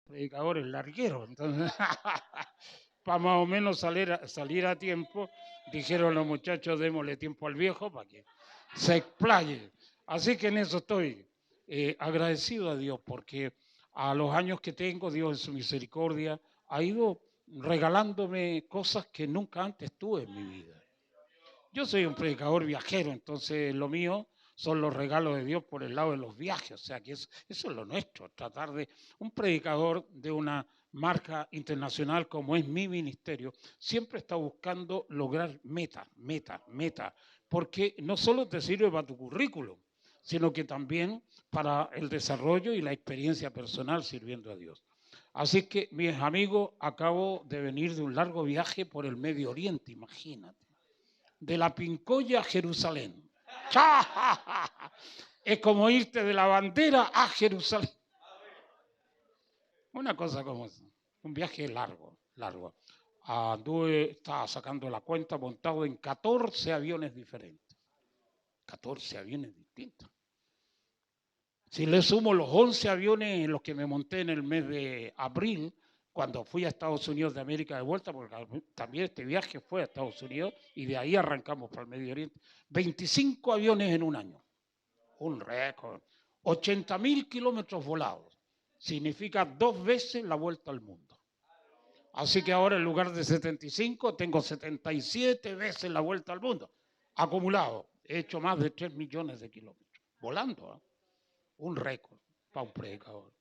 predicadores largueros. Entonces, para más o menos salir a tiempo, dijeron los muchachos, démosle tiempo al viejo para que se explaye. Así que en eso estoy agradecido a Dios, porque a los años que tengo, Dios en su misericordia ha ido regalándome cosas que nunca antes tuve en mi vida. Yo soy un predicador viajero, entonces lo mío son los regalos de Dios por el lado de los viajes, o sea que eso es lo nuestro, tratar de un predicador de una marca internacional como es mi ministerio, siempre está buscando lograr meta, porque no solo te sirve para tu currículum, sino que también para el desarrollo y la experiencia personal sirviendo a Dios. Así que, mis amigos, acabo de venir de un largo viaje por el Medio Oriente, imagínate, de la Pincoya a Jerusalén. Es como irte de la bandera a Jerusalén. Una cosa como esa. Un viaje largo. Estaba sacando la cuenta, montado en 14 aviones diferentes. 14 aviones distintos. Si le sumo los 11 aviones en los que me monté en el mes de abril, cuando fui a Estados Unidos de América de vuelta, porque también este viaje fue a Estados Unidos y de ahí arrancamos para el Medio Oriente, 25 aviones en un año, un récord, 80.000 kilómetros volados, significa 2 veces la vuelta al mundo. Así que ahora en lugar de 75, tengo 77 veces la vuelta al mundo, acumulado, he hecho más de 3 millones de kilómetros, volando, ¿eh? Un récord para un predicador.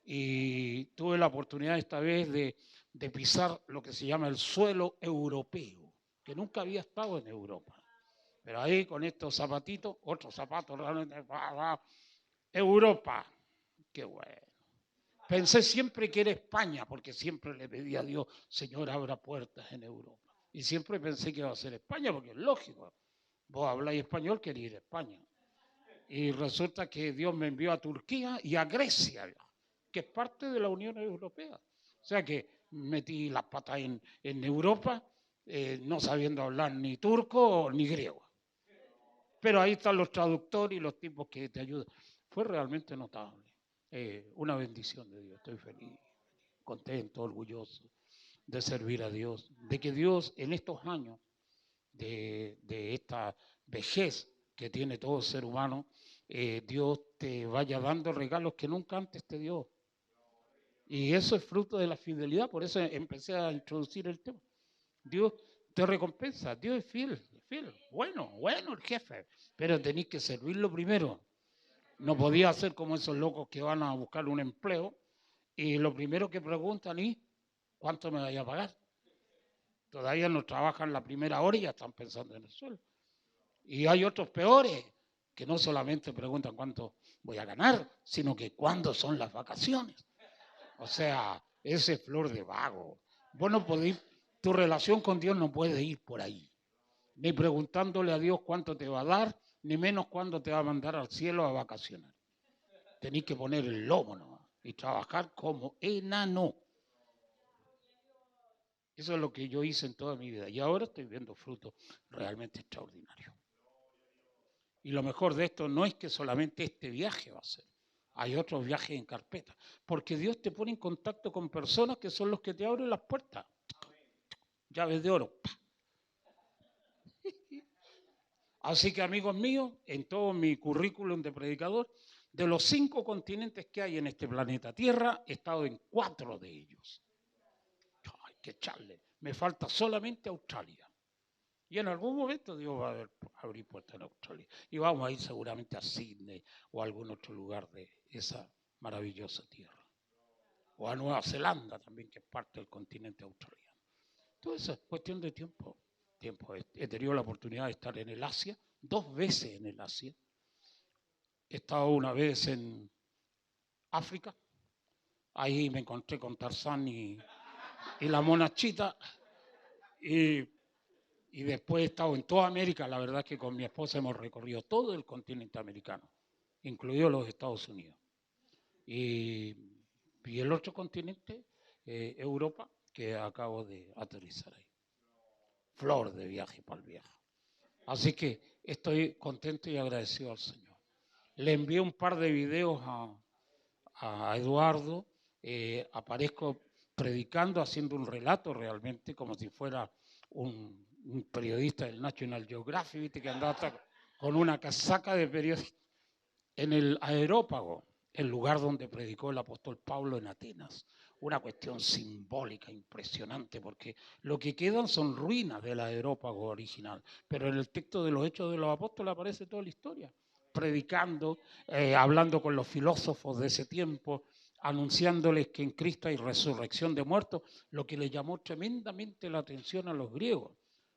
Y tuve la oportunidad esta vez de pisar lo que se llama el suelo europeo, que nunca había estado en Europa. Pero ahí con estos zapatitos, otros zapatos realmente, Europa, qué bueno. Pensé siempre que era España, porque siempre le pedí a Dios, Señor, abra puertas en Europa. Y siempre pensé que iba a ser España, porque es lógico. Vos habláis español, queréis ir a España. Y resulta que Dios me envió a Turquía y a Grecia, que es parte de la Unión Europea. O sea que metí las patas en Europa, no sabiendo hablar ni turco ni griego. Pero ahí están los traductores y los tipos que te ayudan. Fue realmente notable. Una bendición de Dios. Estoy feliz, contento, orgulloso de servir a Dios, de que Dios en estos años de esta vejez que tiene todo ser humano, Dios te vaya dando regalos que nunca antes te dio. Y eso es fruto de la fidelidad, por eso empecé a introducir el tema. Dios te recompensa, Dios es fiel, bueno el jefe, pero tenéis que servirlo primero. No podía ser como esos locos que van a buscar un empleo y lo primero que preguntan es, ¿cuánto me vaya a pagar? Todavía no trabajan la primera hora y ya están pensando en el sueldo. Y hay otros peores que no solamente preguntan cuánto voy a ganar, sino que cuándo son las vacaciones. O sea, ese flor de vago. Vos no podés, tu relación con Dios no puede ir por ahí. Ni preguntándole a Dios cuánto te va a dar, ni menos cuándo te va a mandar al cielo a vacacionar. Tenés que poner el lomo nomás y trabajar como enano. Eso es lo que yo hice en toda mi vida. Y ahora estoy viendo frutos realmente extraordinarios. Y lo mejor de esto no es que solamente este viaje va a ser. Hay otros viajes en carpeta. Porque Dios te pone en contacto con personas que son los que te abren las puertas. Llaves de oro. Así que, amigos míos, en todo mi currículum de predicador, de los 5 continentes que hay en este planeta Tierra, he estado en 4 de ellos. Hay que echarle. Me falta solamente Australia. Y en algún momento Dios va a abrir puertas en Australia. Y vamos a ir seguramente a Sydney o a algún otro lugar de esa maravillosa tierra. O a Nueva Zelanda también, que es parte del continente australiano. Todo eso es cuestión de tiempo. He tenido la oportunidad de estar en el Asia, 2 veces en el Asia. He estado una vez en África. Ahí me encontré con Tarzán y la monachita. Y después he estado en toda América. La verdad es que con mi esposa hemos recorrido todo el continente americano, incluido los Estados Unidos. Y el otro continente, Europa, que acabo de aterrizar ahí. Flor de viaje para el viaje. Así que estoy contento y agradecido al Señor. Le envié un par de videos a Eduardo aparezco predicando, haciendo un relato realmente, como si fuera un periodista del National Geographic, ¿viste? Que andaba con una casaca de periodista en el Areópago, el lugar donde predicó el apóstol Pablo en Atenas. Una cuestión simbólica impresionante, porque lo que quedan son ruinas del Areópago original, pero en el texto de los Hechos de los Apóstoles aparece toda la historia, predicando, hablando con los filósofos de ese tiempo, anunciándoles que en Cristo hay resurrección de muertos, lo que le llamó tremendamente la atención a los griegos,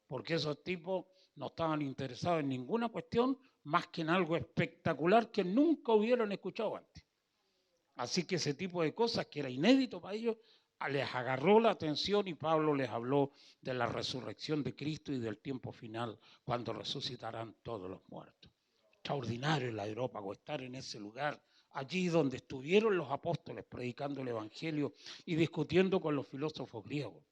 porque esos tipos no estaban interesados en ninguna cuestión más que en algo espectacular que nunca hubieran escuchado antes. Así que ese tipo de cosas que era inédito para ellos, les agarró la atención y Pablo les habló de la resurrección de Cristo y del tiempo final, cuando resucitarán todos los muertos. Extraordinario el Areópago, estar en ese lugar, allí donde estuvieron los apóstoles predicando el Evangelio y discutiendo con los filósofos griegos.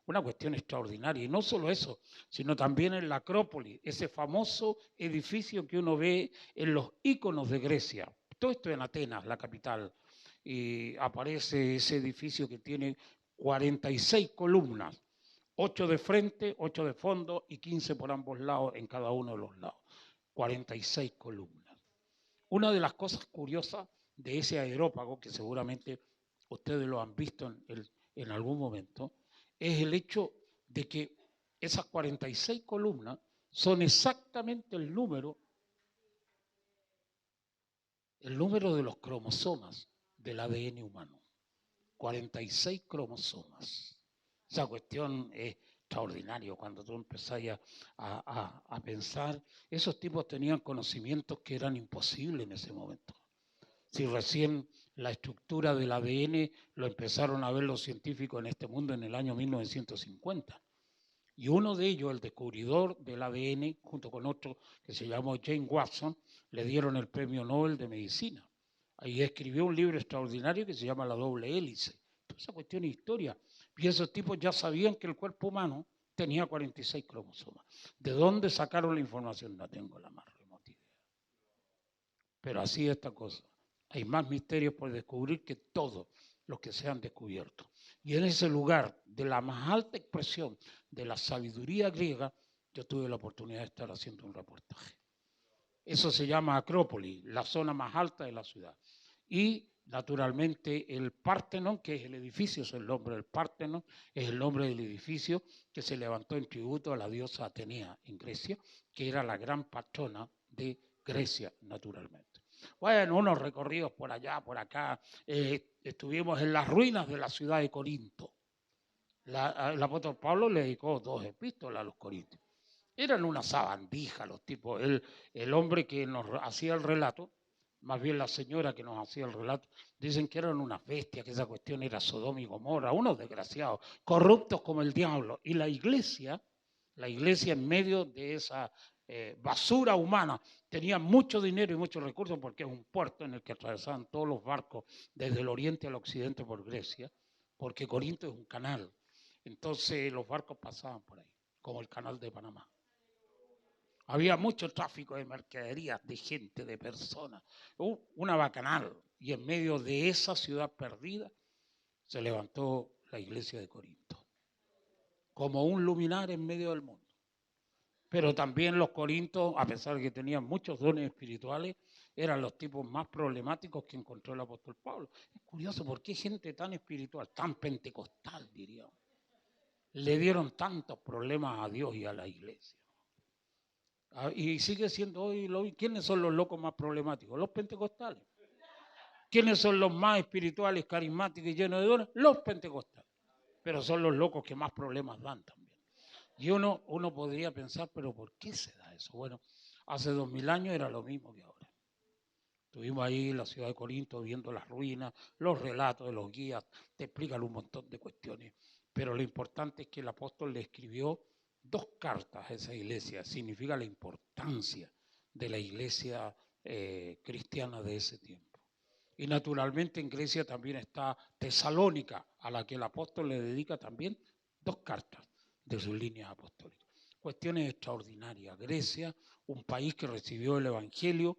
Una cuestión extraordinaria. Y no solo eso, sino también en la Acrópolis, ese famoso edificio que uno ve en los íconos de Grecia. Todo esto en Atenas, la capital. Y aparece ese edificio que tiene 46 columnas, 8 de frente, 8 de fondo y 15 por ambos lados en cada uno de los lados. 46 columnas. Una de las cosas curiosas de ese Areópago, que seguramente ustedes lo han visto en algún momento, es el hecho de que esas 46 columnas son exactamente el número de los cromosomas del ADN humano. 46 cromosomas. Esa cuestión es extraordinaria. Cuando tú empezás a pensar, esos tipos tenían conocimientos que eran imposibles en ese momento. Si recién la estructura del ADN lo empezaron a ver los científicos en este mundo en el año 1950. Y uno de ellos, el descubridor del ADN, junto con otro que se llamó James Watson, le dieron el premio Nobel de Medicina. Ahí escribió un libro extraordinario que se llama La doble hélice. Toda esa cuestión es historia. Y esos tipos ya sabían que el cuerpo humano tenía 46 cromosomas. ¿De dónde sacaron la información? No tengo la más remota idea. Pero así es esta cosa. Hay más misterios por descubrir que todos los que se han descubierto. Y en ese lugar de la más alta expresión de la sabiduría griega, yo tuve la oportunidad de estar haciendo un reportaje. Eso se llama Acrópolis, la zona más alta de la ciudad. Y naturalmente el Partenón, que es el edificio, es el nombre del Partenón, es el nombre del edificio que se levantó en tributo a la diosa Atenea en Grecia, que era la gran patrona de Grecia, naturalmente. Bueno, unos recorridos por allá, por acá, estuvimos en las ruinas de la ciudad de Corinto. El apóstol Pablo le dedicó 2 epístolas a los corintios. Eran una sabandija los tipos. El hombre que nos hacía el relato, más bien la señora que nos hacía el relato, dicen que eran unas bestias, que esa cuestión era Sodoma y Gomorra, unos desgraciados, corruptos como el diablo. Y la iglesia en medio de esa basura humana, tenía mucho dinero y muchos recursos porque es un puerto en el que atravesaban todos los barcos desde el oriente al occidente por Grecia, porque Corinto es un canal. Entonces los barcos pasaban por ahí, como el canal de Panamá. Había mucho tráfico de mercaderías, de gente, de personas. Una bacanal. Y en medio de esa ciudad perdida se levantó la iglesia de Corinto. Como un luminar en medio del mundo. Pero también los corintos, a pesar de que tenían muchos dones espirituales, eran los tipos más problemáticos que encontró el apóstol Pablo. Es curioso, ¿por qué gente tan espiritual, tan pentecostal, diríamos, le dieron tantos problemas a Dios y a la iglesia? Y sigue siendo hoy, ¿quiénes son los locos más problemáticos? Los pentecostales. ¿Quiénes son los más espirituales, carismáticos y llenos de dones? Los pentecostales. Pero son los locos que más problemas dan también. Y uno podría pensar, ¿pero por qué se da eso? Bueno, hace 2000 años era lo mismo que ahora. Estuvimos ahí en la ciudad de Corinto viendo las ruinas, los relatos de los guías, te explican un montón de cuestiones. Pero lo importante es que el apóstol le escribió 2 cartas a esa iglesia. Significa la importancia de la iglesia cristiana de ese tiempo. Y naturalmente en Grecia también está Tesalónica, a la que el apóstol le dedica también 2 cartas de sus líneas apostólicas. Cuestiones extraordinarias. Grecia, un país que recibió el Evangelio,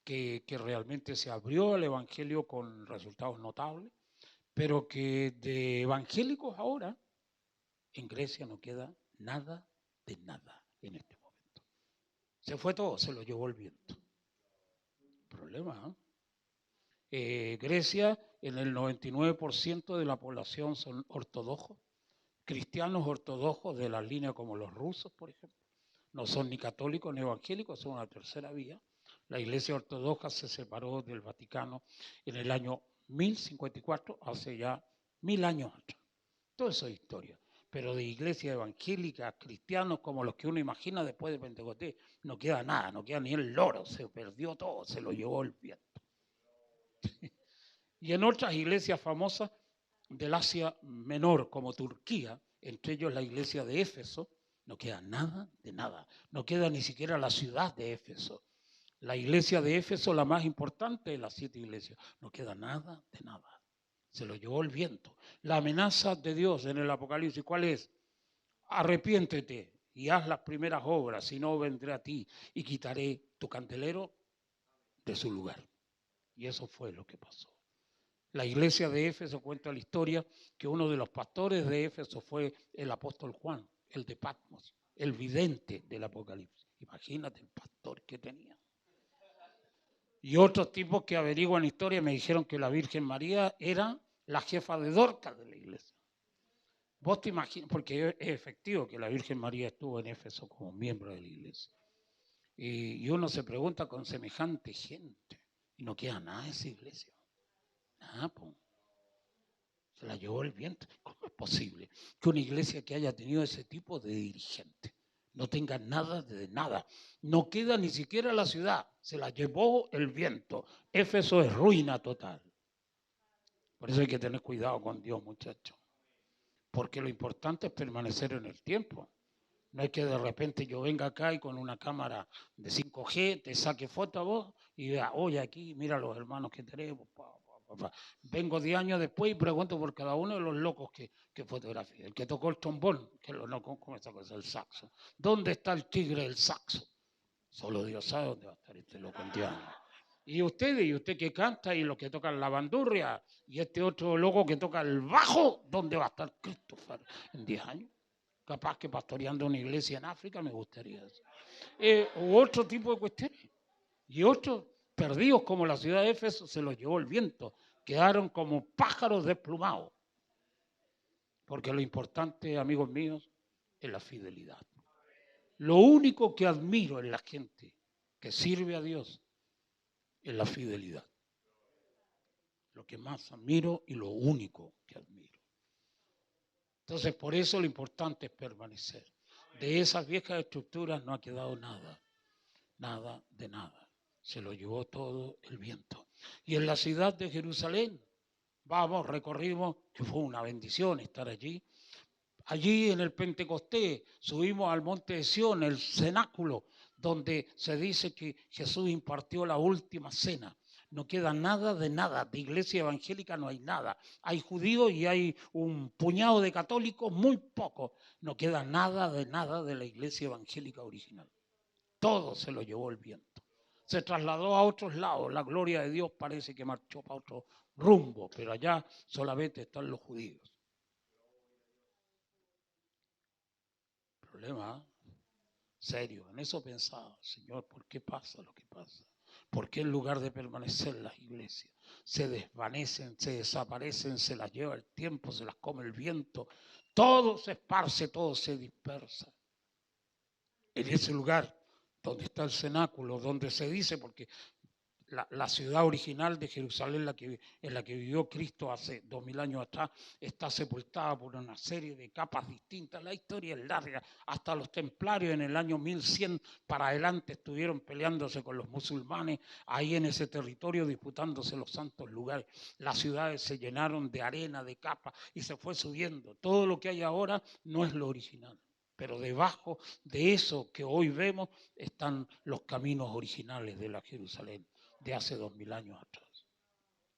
que realmente se abrió al Evangelio con resultados notables, pero que de evangélicos ahora en Grecia no queda nada de nada en este momento. Se fue todo, se lo llevó el viento. Problema, ¿eh? Grecia, en el 99% de la población son ortodoxos, cristianos ortodoxos de las líneas como los rusos, por ejemplo. No son ni católicos ni evangélicos, son una tercera vía. La Iglesia Ortodoxa se separó del Vaticano en el año 1054, hace ya 1000 años atrás. Todo eso es historia. Pero de iglesias evangélicas, cristianos como los que uno imagina después de Pentecostés, no queda nada, no queda ni el loro, se perdió todo, se lo llevó el viento. Y en otras iglesias famosas del Asia Menor, como Turquía, entre ellos la iglesia de Éfeso, no queda nada de nada. No queda ni siquiera la ciudad de Éfeso. La iglesia de Éfeso, la más importante de las 7 iglesias, no queda nada de nada. Se lo llevó el viento. La amenaza de Dios en el Apocalipsis, ¿cuál es? Arrepiéntete y haz las primeras obras, si no vendré a ti y quitaré tu candelero de su lugar. Y eso fue lo que pasó. La iglesia de Éfeso cuenta la historia que uno de los pastores de Éfeso fue el apóstol Juan, el de Patmos, el vidente del Apocalipsis. Imagínate el pastor que tenía. Y otros tipos que averiguan historia me dijeron que la Virgen María era la jefa de Dorcas de la iglesia. Vos te imaginas, porque es efectivo que la Virgen María estuvo en Éfeso como miembro de la iglesia. Y uno se pregunta con semejante gente, y no queda nada de esa iglesia. Nada, pues. Se la llevó el viento. ¿Cómo es posible que una iglesia que haya tenido ese tipo de dirigente no tenga nada de nada? No queda ni siquiera la ciudad, se la llevó el viento. Éfeso es ruina total. Por eso hay que tener cuidado con Dios, muchachos. Porque lo importante es permanecer en el tiempo. No es que de repente yo venga acá y con una cámara de 5G te saque foto a vos y vea, oye, aquí, mira los hermanos que tenemos. Vengo 10 años después y pregunto por cada uno de los locos que fotografía. El que tocó el trombón, que lo no con esa cosa, el saxo. ¿Dónde está el tigre del saxo? Solo Dios sabe dónde va a estar este loco en 10 años. Y usted que canta y los que tocan la bandurria y este otro loco que toca el bajo, ¿dónde va a estar Christopher en 10 años? Capaz que pastoreando una iglesia en África me gustaría eso. U otro tipo de cuestiones. Y otros perdidos como la ciudad de Éfeso se los llevó el viento. Quedaron como pájaros desplumados. Porque lo importante, amigos míos, es la fidelidad. Lo único que admiro en la gente que sirve a Dios es la fidelidad. Lo que más admiro y lo único que admiro. Entonces, por eso lo importante es permanecer. De esas viejas estructuras no ha quedado nada. Nada de nada. Se lo llevó todo el viento. Y en la ciudad de Jerusalén, recorrimos, que fue una bendición estar allí. Allí en el Pentecostés subimos al monte de Sión, el cenáculo, donde se dice que Jesús impartió la última cena. No queda nada de nada, de iglesia evangélica no hay nada. Hay judíos y hay un puñado de católicos, muy pocos. No queda nada de la iglesia evangélica original. Todo se lo llevó el viento. Se trasladó a otros lados. La gloria de Dios parece que marchó para otro rumbo, pero allá solamente están los judíos. Problema serio. En eso pensaba, Señor, ¿por qué pasa lo que pasa? ¿Por qué en lugar de permanecer las iglesias se desvanecen, se desaparecen, se las lleva el tiempo, se las come el viento? Todo se esparce, todo se dispersa. En ese lugar donde está el cenáculo, donde se dice, porque la ciudad original de Jerusalén, en la que vivió Cristo hace 2000 años atrás, está sepultada por una serie de capas distintas. La historia es larga. Hasta los templarios en el año 1100 para adelante estuvieron peleándose con los musulmanes ahí en ese territorio, disputándose los santos lugares. Las ciudades se llenaron de arena, de capas y se fue subiendo. Todo lo que hay ahora no es lo original. Pero debajo de eso que hoy vemos están los caminos originales de la Jerusalén de hace 2000 años atrás.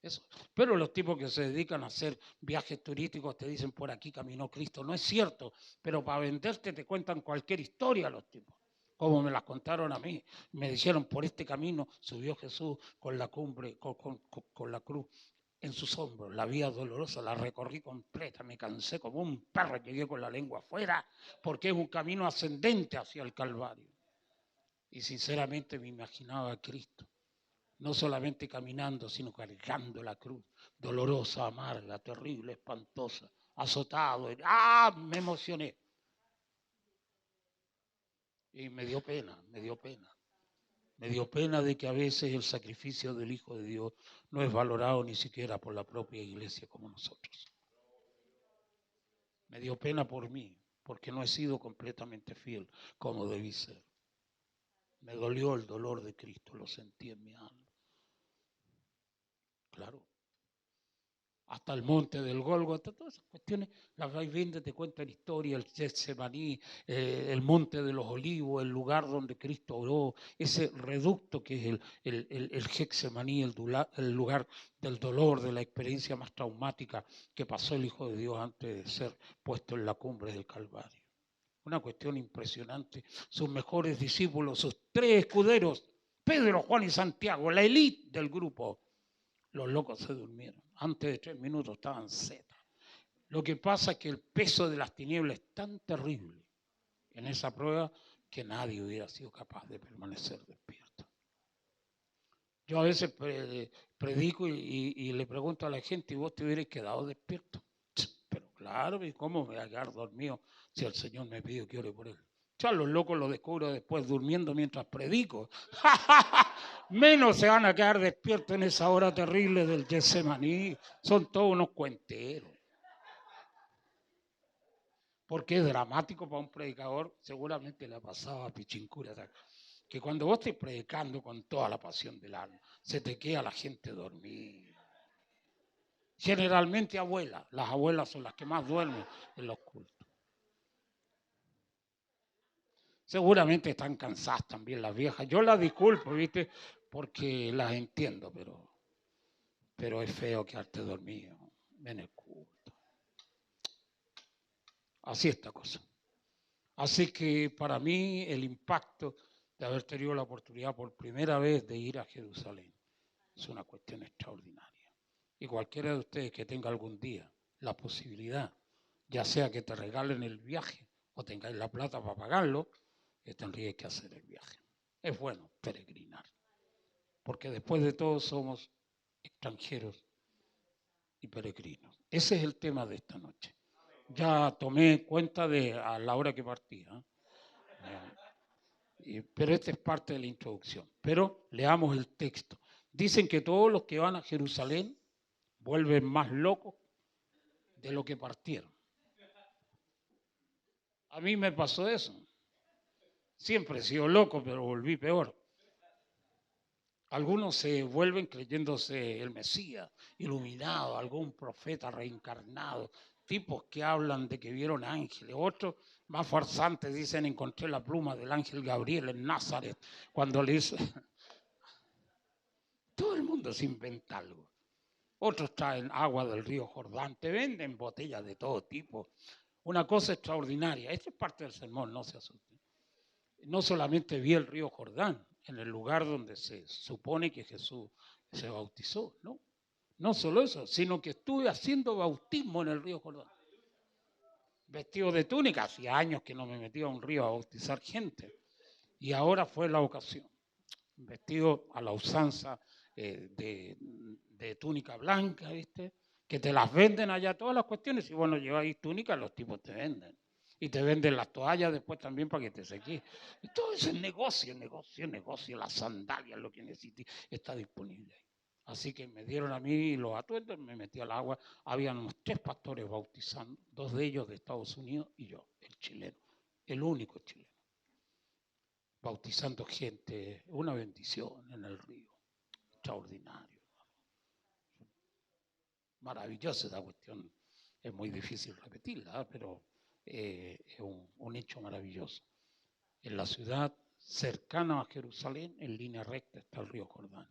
Eso. Pero los tipos que se dedican a hacer viajes turísticos te dicen por aquí caminó Cristo. No es cierto, pero para venderte te cuentan cualquier historia los tipos, como me las contaron a mí. Me dijeron por este camino subió Jesús con la cumbre, con la cruz en sus hombros. La vía dolorosa la recorrí completa, me cansé como un perro, llegué con la lengua afuera, porque es un camino ascendente hacia el Calvario. Y sinceramente me imaginaba a Cristo, no solamente caminando, sino cargando la cruz, dolorosa, amarga, terrible, espantosa, azotado. Me emocioné. Y me dio pena, me dio pena. Me dio pena de que a veces el sacrificio del Hijo de Dios no es valorado ni siquiera por la propia iglesia como nosotros. Me dio pena por mí, porque no he sido completamente fiel como debí ser. Me dolió el dolor de Cristo, lo sentí en mi alma. Claro. Hasta el monte del Gólgota, todas esas cuestiones las vais viendo, te cuentan historia, el Getsemaní, el monte de los olivos, el lugar donde Cristo oró, ese reducto que es el Getsemaní, el lugar del dolor, de la experiencia más traumática que pasó el Hijo de Dios antes de ser puesto en la cumbre del Calvario. Una cuestión impresionante. Sus mejores discípulos, sus 3 escuderos, Pedro, Juan y Santiago, la élite del grupo, los locos se durmieron. Antes de 3 minutos estaban zetas. Lo que pasa es que el peso de las tinieblas es tan terrible en esa prueba que nadie hubiera sido capaz de permanecer despierto. Yo a veces predico y le pregunto a la gente, ¿y vos te hubierais quedado despierto? Pero claro, ¿y cómo me voy a quedar dormido si el Señor me pide que ore por él? Ya los locos lo descubro después durmiendo mientras predico. Menos se van a quedar despiertos en esa hora terrible del Getsemaní. Son todos unos cuenteros. Porque es dramático para un predicador, seguramente le ha pasado a Pichincura, que cuando vos estés predicando con toda la pasión del alma, se te queda la gente dormida. Generalmente abuelas, las abuelas son las que más duermen en los cultos. Seguramente están cansadas también las viejas. Yo las disculpo, ¿viste? Porque las entiendo, pero es feo quedarte dormido en el culto. Así esta cosa. Así que para mí el impacto de haber tenido la oportunidad por primera vez de ir a Jerusalén es una cuestión extraordinaria. Y cualquiera de ustedes que tenga algún día la posibilidad, ya sea que te regalen el viaje o tengáis la plata para pagarlo, tendríais que hacer el viaje. Es bueno peregrinar, porque después de todo somos extranjeros y peregrinos. Ese es el tema de esta noche. Ya tomé cuenta a la hora que partía. Pero esta es parte de la introducción. Pero leamos el texto. Dicen que todos los que van a Jerusalén vuelven más locos de lo que partieron. A mí me pasó eso. Siempre he sido loco, pero volví peor. Algunos se vuelven creyéndose el Mesías, iluminado, algún profeta reencarnado, tipos que hablan de que vieron ángeles. Otros más farsantes dicen, encontré la pluma del ángel Gabriel en Nazaret, cuando le hizo... Todo el mundo se inventa algo. Otros traen agua del río Jordán, te venden botellas de todo tipo. Una cosa extraordinaria. Esta es parte del sermón, no se asusten. No solamente vi el río Jordán, en el lugar donde se supone que Jesús se bautizó, ¿no? No solo eso, sino que estuve haciendo bautismo en el río Jordán. Vestido de túnica, hacía años que no me metía a un río a bautizar gente. Y ahora fue la ocasión. Vestido a la usanza de túnica blanca, ¿viste? Que te las venden allá todas las cuestiones. Si vos no lleváis túnica, los tipos te venden. Y te venden las toallas después también para que te seques. Y todo eso es negocio. Las sandalias, lo que necesites, está disponible ahí. Así que me dieron a mí los atuendos, me metí al agua. Habían unos 3 pastores bautizando, 2 de ellos de Estados Unidos y yo, el chileno, el único chileno. Bautizando gente, una bendición en el río. Extraordinario. Maravillosa esa cuestión. Es muy difícil repetirla, pero es un hecho maravilloso. En la ciudad cercana a Jerusalén, en línea recta, está el río Jordán.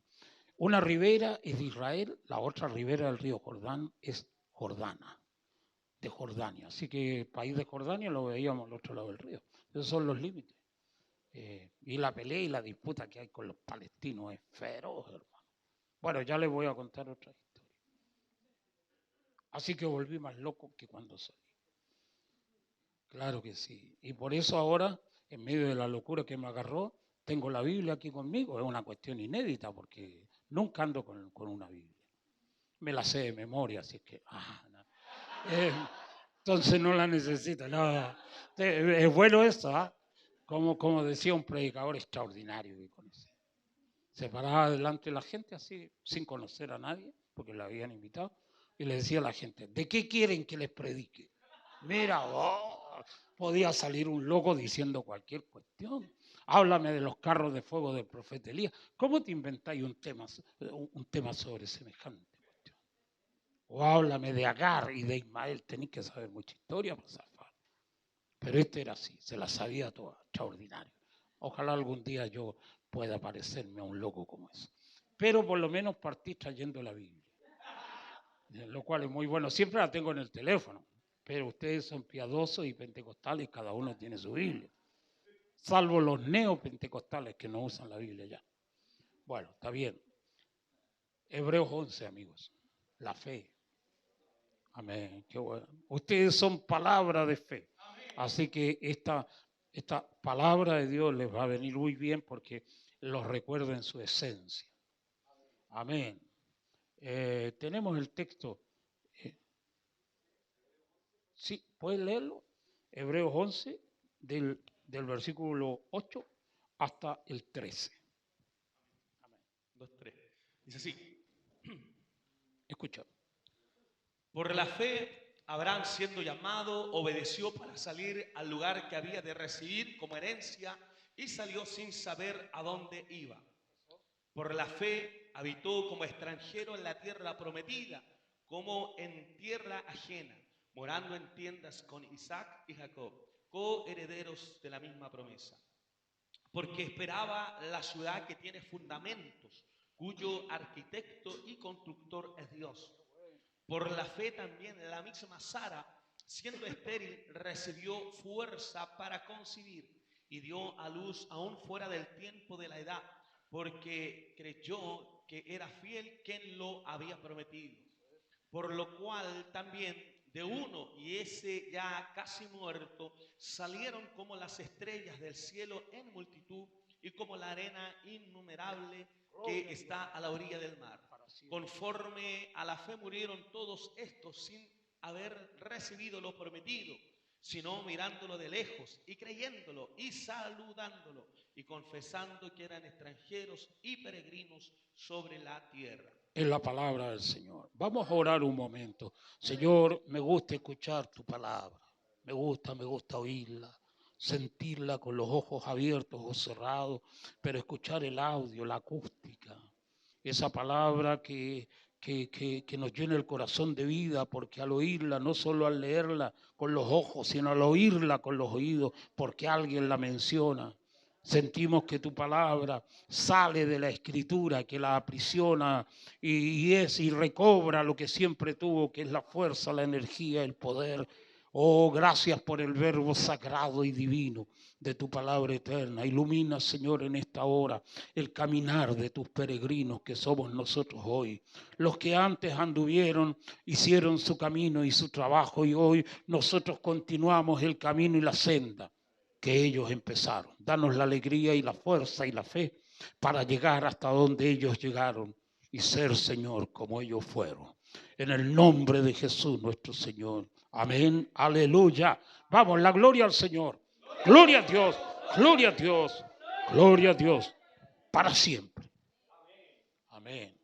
Una ribera es de Israel, la otra ribera del río Jordán es Jordana, de Jordania. Así que el país de Jordania lo veíamos al otro lado del río. Esos son los límites. Y la pelea y la disputa que hay con los palestinos es feroz, hermano. Bueno, ya les voy a contar otra historia. Así que volví más loco que cuando salí. Claro que sí. Y por eso ahora, en medio de la locura que me agarró, tengo la Biblia aquí conmigo. Es una cuestión inédita porque nunca ando con una Biblia. Me la sé de memoria, así que... no. Entonces no la necesito. No. Es bueno eso, ¿ah? Como decía un predicador extraordinario que conocí. Se paraba delante de la gente así, sin conocer a nadie, porque la habían invitado, y le decía a la gente, ¿de qué quieren que les predique? Mira, podía salir un loco diciendo cualquier cuestión. Háblame de los carros de fuego del profeta Elías. ¿Cómo te inventáis un tema sobre semejante cuestión? O háblame de Agar y de Ismael. Tenéis que saber mucha historia para zafar. Pero este era así, se la sabía toda, extraordinario. Ojalá algún día yo pueda parecerme a un loco como eso. Pero por lo menos partí trayendo la Biblia, lo cual es muy bueno. Siempre la tengo en el teléfono, pero ustedes son piadosos y pentecostales, cada uno tiene su Biblia. Salvo los neopentecostales que no usan la Biblia ya. Bueno, está bien. Hebreos 11, amigos. La fe. Amén. Qué bueno. Ustedes son palabra de fe. Así que esta palabra de Dios les va a venir muy bien porque los recuerda en su esencia. Amén. Tenemos el texto. Sí, ¿puedes leerlo? Hebreos 11, del versículo 8 hasta el 13. Amén. 2, 3. Dice así. Escucha. Por la fe, Abraham, siendo llamado, obedeció para salir al lugar que había de recibir como herencia y salió sin saber a dónde iba. Por la fe, habitó como extranjero en la tierra prometida, como en tierra ajena, morando en tiendas con Isaac y Jacob, coherederos de la misma promesa. Porque esperaba la ciudad que tiene fundamentos, cuyo arquitecto y constructor es Dios. Por la fe también la misma Sara, siendo estéril, recibió fuerza para concebir y dio a luz aún fuera del tiempo de la edad, porque creyó que era fiel quien lo había prometido. Por lo cual también de uno, y ese ya casi muerto, salieron como las estrellas del cielo en multitud y como la arena innumerable que está a la orilla del mar. Conforme a la fe murieron todos estos sin haber recibido lo prometido, sino mirándolo de lejos y creyéndolo y saludándolo y confesando que eran extranjeros y peregrinos sobre la tierra. En la palabra del Señor. Vamos a orar un momento. Señor, me gusta escuchar tu palabra. Me gusta oírla, sentirla con los ojos abiertos o cerrados, pero escuchar el audio, la acústica. Esa palabra que nos llena el corazón de vida, porque al oírla, no solo al leerla con los ojos, sino al oírla con los oídos, porque alguien la menciona. Sentimos que tu palabra sale de la escritura, que la aprisiona y recobra lo que siempre tuvo, que es la fuerza, la energía, el poder. Oh, gracias por el verbo sagrado y divino de tu palabra eterna. Ilumina, Señor, en esta hora el caminar de tus peregrinos que somos nosotros hoy. Los que antes anduvieron, hicieron su camino y su trabajo y hoy nosotros continuamos el camino y la senda que ellos empezaron. Danos la alegría y la fuerza y la fe para llegar hasta donde ellos llegaron y ser, Señor, como ellos fueron. En el nombre de Jesús nuestro Señor. Amén. Aleluya. Vamos, la gloria al Señor. Gloria a Dios. Gloria a Dios. Gloria a Dios. Para siempre. Amén.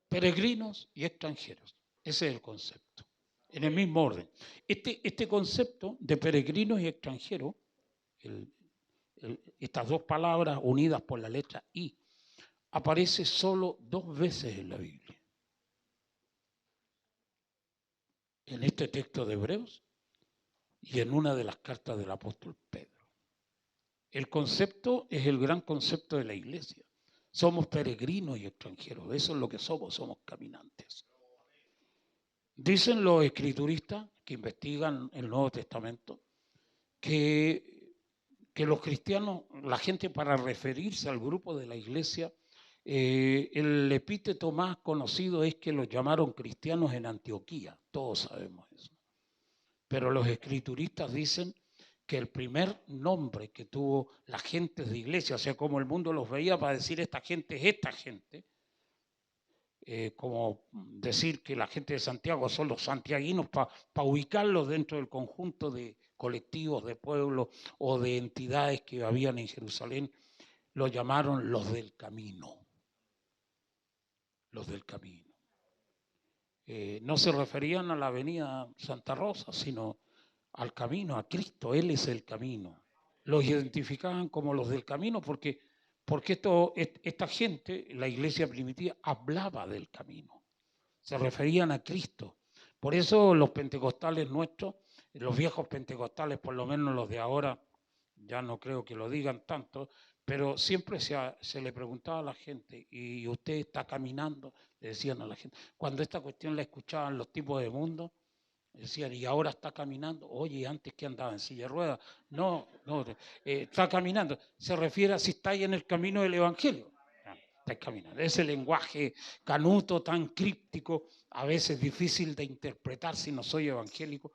Peregrinos y extranjeros. Ese es el concepto. En el mismo orden. Este concepto de peregrinos y extranjeros, estas dos palabras unidas por la letra I, aparece solo 2 veces en la Biblia. En este texto de Hebreos y en una de las cartas del apóstol Pedro. El concepto es el gran concepto de la iglesia. Somos peregrinos y extranjeros. Eso es lo que somos caminantes. Dicen los escrituristas que investigan el Nuevo Testamento que los cristianos, la gente para referirse al grupo de la iglesia, El epíteto más conocido es que los llamaron cristianos en Antioquía, todos sabemos eso. Pero los escrituristas dicen que el primer nombre que tuvo la gente de iglesia, o sea, como el mundo los veía para decir esta gente es esta gente, como decir que la gente de Santiago son los santiaguinos para ubicarlos dentro del conjunto de colectivos, de pueblos o de entidades que habían en Jerusalén, los llamaron los del camino. Los del camino. No se referían a la avenida Santa Rosa, sino al camino, a Cristo. Él es el camino. Los identificaban como los del camino porque esta gente, la iglesia primitiva, hablaba del camino. Se referían a Cristo. Por eso los pentecostales nuestros, los viejos pentecostales, por lo menos los de ahora, ya no creo que lo digan tanto, pero siempre se le preguntaba a la gente, ¿y usted está caminando? Le decían a la gente. Cuando esta cuestión la escuchaban los tipos de mundo, decían, ¿y ahora está caminando? Oye, antes que andaba en silla de ruedas. No, está caminando. Se refiere a si está ahí en el camino del Evangelio. Está caminando. Ese lenguaje canuto, tan críptico, a veces difícil de interpretar si no soy evangélico,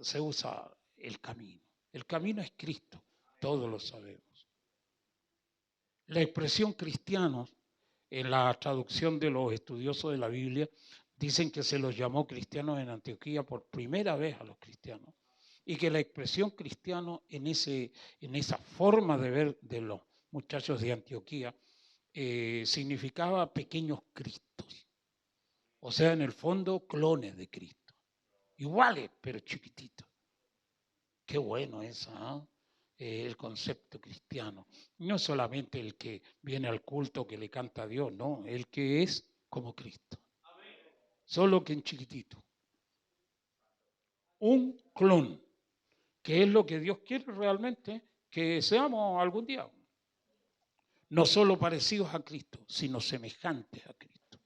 se usa el camino. El camino es Cristo, todos lo sabemos. La expresión cristianos, en la traducción de los estudiosos de la Biblia, dicen que se los llamó cristianos en Antioquía por primera vez a los cristianos y que la expresión cristiano en esa forma de ver de los muchachos de Antioquía significaba pequeños cristos, o sea, en el fondo clones de Cristo, iguales pero chiquititos. Qué bueno eso, ¿eh? El concepto cristiano. No solamente el que viene al culto que le canta a Dios, no, el que es como Cristo. Solo que en chiquitito. Un clon, que es lo que Dios quiere realmente que seamos algún día. No solo parecidos a Cristo, sino semejantes a Cristo.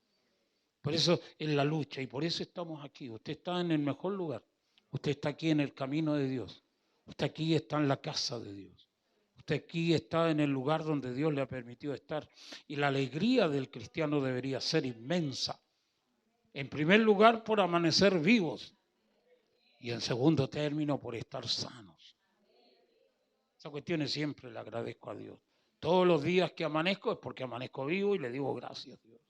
Por eso es la lucha y por eso estamos aquí. Usted está en el mejor lugar. Usted está aquí en el camino de Dios. Usted aquí está en la casa de Dios. Usted aquí está en el lugar donde Dios le ha permitido estar. Y la alegría del cristiano debería ser inmensa. En primer lugar, por amanecer vivos. Y en segundo término, por estar sanos. Esa cuestión siempre le agradezco a Dios. Todos los días que amanezco es porque amanezco vivo y le digo gracias, Dios.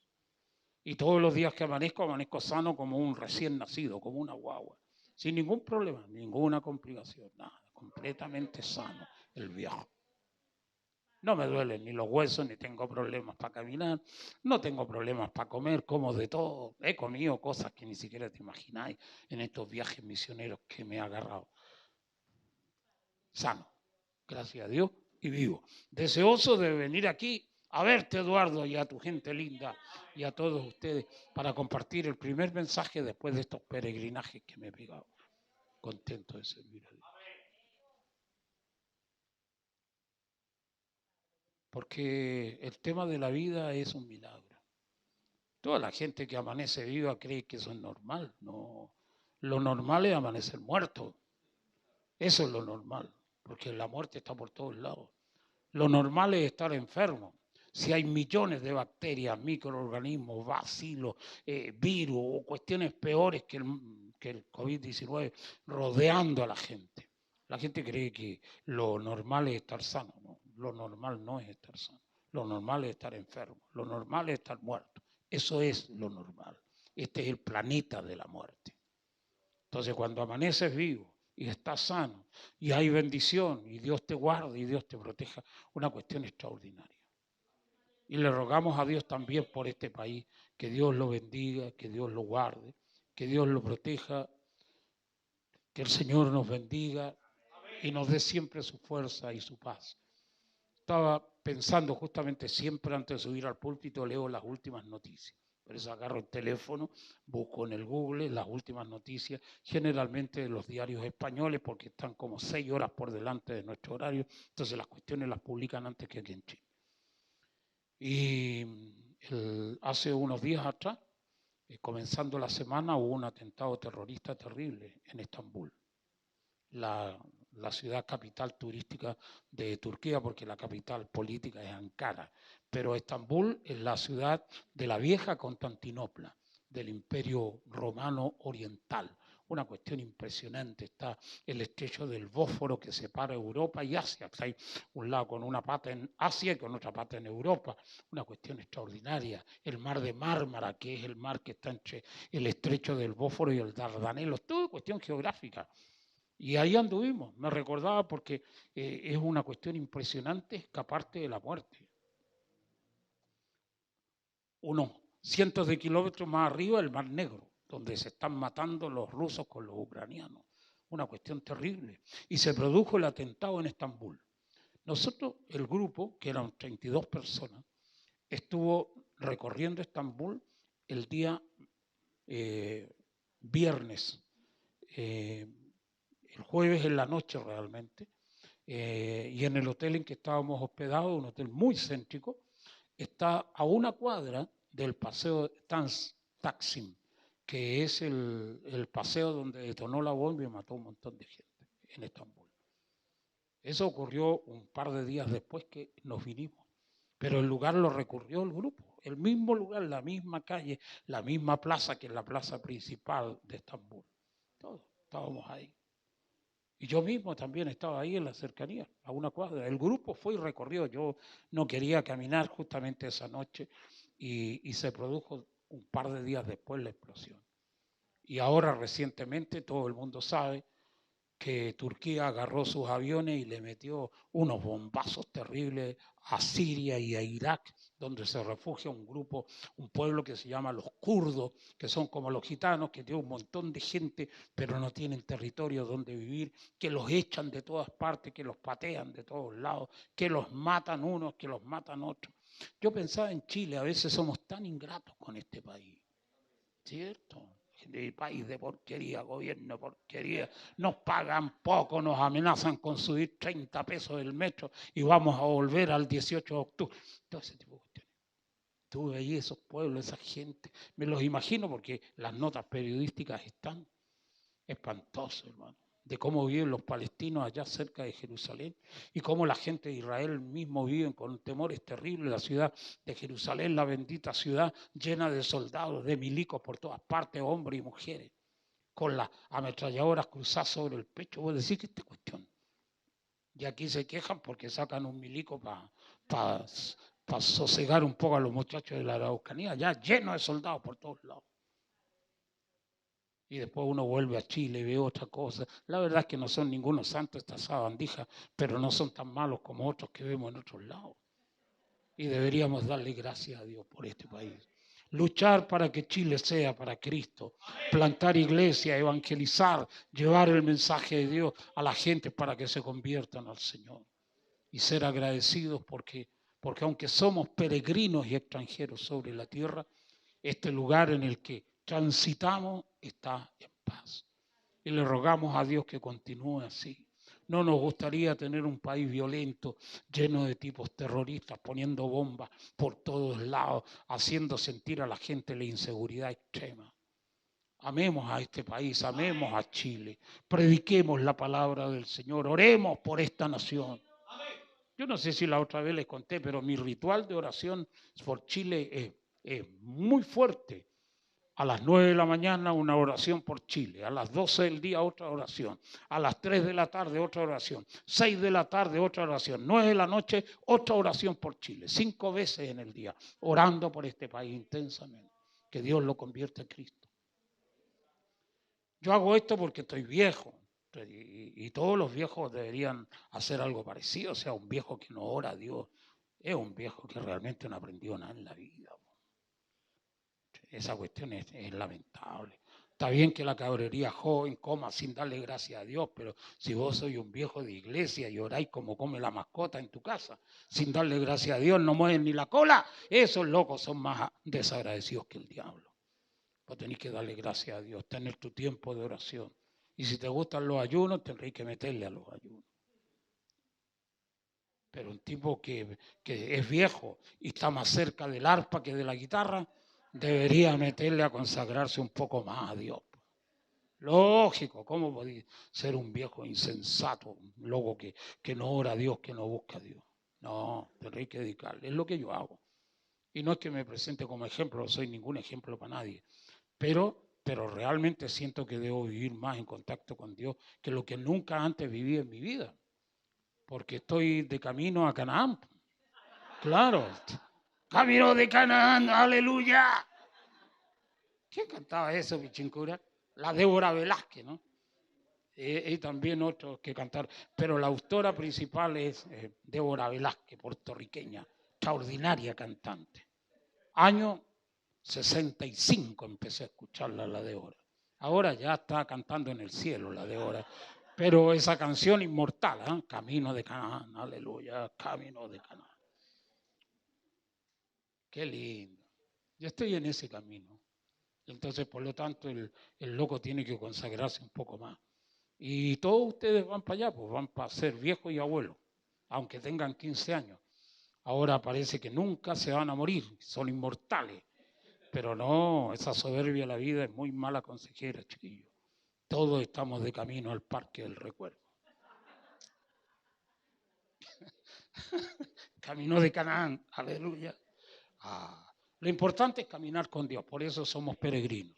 Y todos los días que amanezco sano como un recién nacido, como una guagua. Sin ningún problema, ninguna complicación, nada. Completamente sano el viaje. No me duelen ni los huesos, ni tengo problemas para caminar, no tengo problemas para comer, como de todo. He comido cosas que ni siquiera te imagináis en estos viajes misioneros que me he agarrado. Sano, gracias a Dios, y vivo. Deseoso de venir aquí a verte, Eduardo, y a tu gente linda, y a todos ustedes, para compartir el primer mensaje después de estos peregrinajes que me he pegado. Contento de servir a Dios. Porque el tema de la vida es un milagro. Toda la gente que amanece viva cree que eso es normal. No, lo normal es amanecer muerto. Eso es lo normal, porque la muerte está por todos lados. Lo normal es estar enfermo. Si hay millones de bacterias, microorganismos, bacilos, virus o cuestiones peores que el COVID-19 rodeando a la gente. La gente cree que lo normal es estar sano. No, lo normal no es estar sano. Lo normal es estar enfermo. Lo normal es estar muerto. Eso es lo normal. Este es el planeta de la muerte. Entonces, cuando amaneces vivo y estás sano y hay bendición y Dios te guarda y Dios te proteja, una cuestión extraordinaria. Y le rogamos a Dios también por este país, que Dios lo bendiga, que Dios lo guarde, que Dios lo proteja, que el Señor nos bendiga y nos dé siempre su fuerza y su paz. Estaba pensando justamente siempre antes de subir al púlpito, leo las últimas noticias. Por eso agarro el teléfono, busco en el Google las últimas noticias, generalmente de los diarios españoles, porque están como 6 horas por delante de nuestro horario, entonces las cuestiones las publican antes que aquí en Chile. Y hace unos días atrás, comenzando la semana, hubo un atentado terrorista terrible en Estambul. La la ciudad capital turística de Turquía, porque la capital política es Ankara. Pero Estambul es la ciudad de la vieja Constantinopla, del Imperio Romano Oriental. Una cuestión impresionante. Está el estrecho del Bósforo que separa Europa y Asia. Hay un lado con una pata en Asia y con otra pata en Europa. Una cuestión extraordinaria. El mar de Mármara, que es el mar que está entre el estrecho del Bósforo y el Dardanelos. Todo cuestión geográfica. Y ahí anduvimos. Me recordaba porque es una cuestión impresionante escaparte de la muerte. Unos cientos de kilómetros más arriba, el Mar Negro, donde se están matando los rusos con los ucranianos. Una cuestión terrible. Y se produjo el atentado en Estambul. Nosotros, el grupo, que eran 32 personas, estuvo recorriendo Estambul el día viernes, el jueves en la noche realmente, y en el hotel en que estábamos hospedados, un hotel muy céntrico, está a una cuadra del paseo Taksim, que es el paseo donde detonó la bomba y mató a un montón de gente en Estambul. Eso ocurrió un par de días después que nos vinimos, pero el lugar lo recorrió el grupo, el mismo lugar, la misma calle, la misma plaza que es la plaza principal de Estambul. Todos estábamos ahí. Y yo mismo también estaba ahí en la cercanía, a una cuadra. El grupo fue y recorrió. Yo no quería caminar justamente esa noche y se produjo un par de días después la explosión. Y ahora recientemente todo el mundo sabe que Turquía agarró sus aviones y le metió unos bombazos terribles a Siria y a Irak, donde se refugia un grupo, un pueblo que se llama los kurdos, que son como los gitanos, que tienen un montón de gente, pero no tienen territorio donde vivir, que los echan de todas partes, que los patean de todos lados, que los matan unos, que los matan otros. Yo pensaba en Chile, a veces somos tan ingratos con este país, ¿cierto? De país de porquería, gobierno de porquería, nos pagan poco, nos amenazan con subir 30 pesos el metro y vamos a volver al 18 de octubre. Todo ese tipo de cuestiones. Tú veías esos pueblos, esa gente, me los imagino porque las notas periodísticas están espantosas, hermano, de cómo viven los palestinos allá cerca de Jerusalén y cómo la gente de Israel mismo viven con temores terribles. La ciudad de Jerusalén, la bendita ciudad llena de soldados, de milicos por todas partes, hombres y mujeres, con las ametralladoras cruzadas sobre el pecho. Vos decís que esta cuestión. Y aquí se quejan porque sacan un milico para sosegar un poco a los muchachos de la Araucanía, ya lleno de soldados por todos lados. Y después uno vuelve a Chile y ve otra cosa. La verdad es que no son ningunos santos estas sabandijas, pero no son tan malos como otros que vemos en otros lados. Y deberíamos darle gracias a Dios por este país. Luchar para que Chile sea para Cristo. Plantar iglesia, evangelizar, llevar el mensaje de Dios a la gente para que se conviertan al Señor. Y ser agradecidos porque aunque somos peregrinos y extranjeros sobre la tierra, este lugar en el que transitamos está en paz. Y le rogamos a Dios que continúe así. No nos gustaría tener un país violento, lleno de tipos terroristas, poniendo bombas por todos lados, haciendo sentir a la gente la inseguridad extrema. Amemos a este país, amemos a Chile, prediquemos la palabra del Señor, oremos por esta nación. Yo no sé si la otra vez les conté, pero mi ritual de oración por Chile es muy fuerte. A las 9 de la mañana una oración por Chile, a las 12 del día otra oración, a las 3 de la tarde otra oración, 6 de la tarde otra oración, 9 de la noche otra oración por Chile, 5 veces en el día, orando por este país intensamente, que Dios lo convierta en Cristo. Yo hago esto porque estoy viejo y todos los viejos deberían hacer algo parecido, o sea, un viejo que no ora a Dios es un viejo que realmente no aprendió nada en la vida. Esa cuestión es lamentable. Está bien que la cabrería joven coma sin darle gracias a Dios, pero si vos sois un viejo de iglesia y oráis como come la mascota en tu casa, sin darle gracias a Dios, no mueven ni la cola, esos locos son más desagradecidos que el diablo. Vos tenés que darle gracias a Dios, tener tu tiempo de oración. Y si te gustan los ayunos, tendréis que meterle a los ayunos. Pero un tipo que es viejo y está más cerca del arpa que de la guitarra, debería meterle a consagrarse un poco más a Dios. Lógico, ¿cómo podía ser un viejo insensato, un loco que no ora a Dios, que no busca a Dios? No, tendréis que dedicarle. Es lo que yo hago. Y no es que me presente como ejemplo, no soy ningún ejemplo para nadie. Pero realmente siento que debo vivir más en contacto con Dios que lo que nunca antes viví en mi vida. Porque estoy de camino a Canaán. Claro. Camino de Canaán, aleluya. ¿Quién cantaba eso, Pichincura? La Débora Velázquez, ¿no? Y también otros que cantaron. Pero la autora principal es Débora Velázquez, puertorriqueña, extraordinaria cantante. Año 65 empecé a escucharla, la Débora. Ahora ya está cantando en el cielo, la Débora. Pero esa canción inmortal, ¿eh? Camino de Canaán, aleluya, camino de Canaán. Qué lindo. Yo estoy en ese camino. Entonces, por lo tanto, el loco tiene que consagrarse un poco más. Y todos ustedes van para allá, pues van para ser viejos y abuelos, aunque tengan 15 años. Ahora parece que nunca se van a morir, son inmortales. Pero no, esa soberbia de la vida es muy mala consejera, chiquillos. Todos estamos de camino al parque del recuerdo. Camino de Canaán, aleluya. Lo importante es caminar con Dios, por eso somos peregrinos.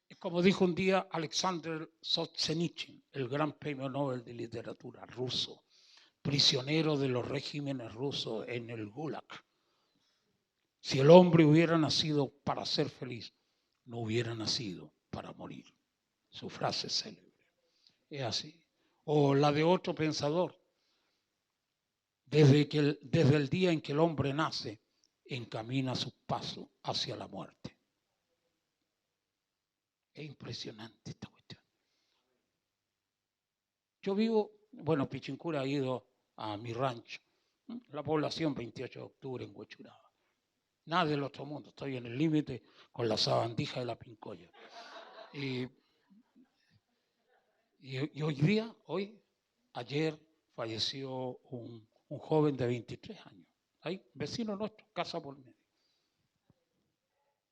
Es como dijo un día Alexander Solzhenitsyn, el gran premio Nobel de literatura ruso, prisionero de los regímenes rusos en el Gulag. Si el hombre hubiera nacido para ser feliz, no hubiera nacido para morir. Su frase célebre. Es así. O la de otro pensador. Desde el día en que el hombre nace, encamina sus pasos hacia la muerte. Es impresionante esta cuestión. Yo vivo, bueno, Pichincura ha ido a mi rancho, la población 28 de octubre en Huechuraba. Nada del otro mundo, estoy en el límite con la sabandija de la Pincoya. Y ayer falleció un joven de 23 años, ahí, vecino nuestro, casa por medio.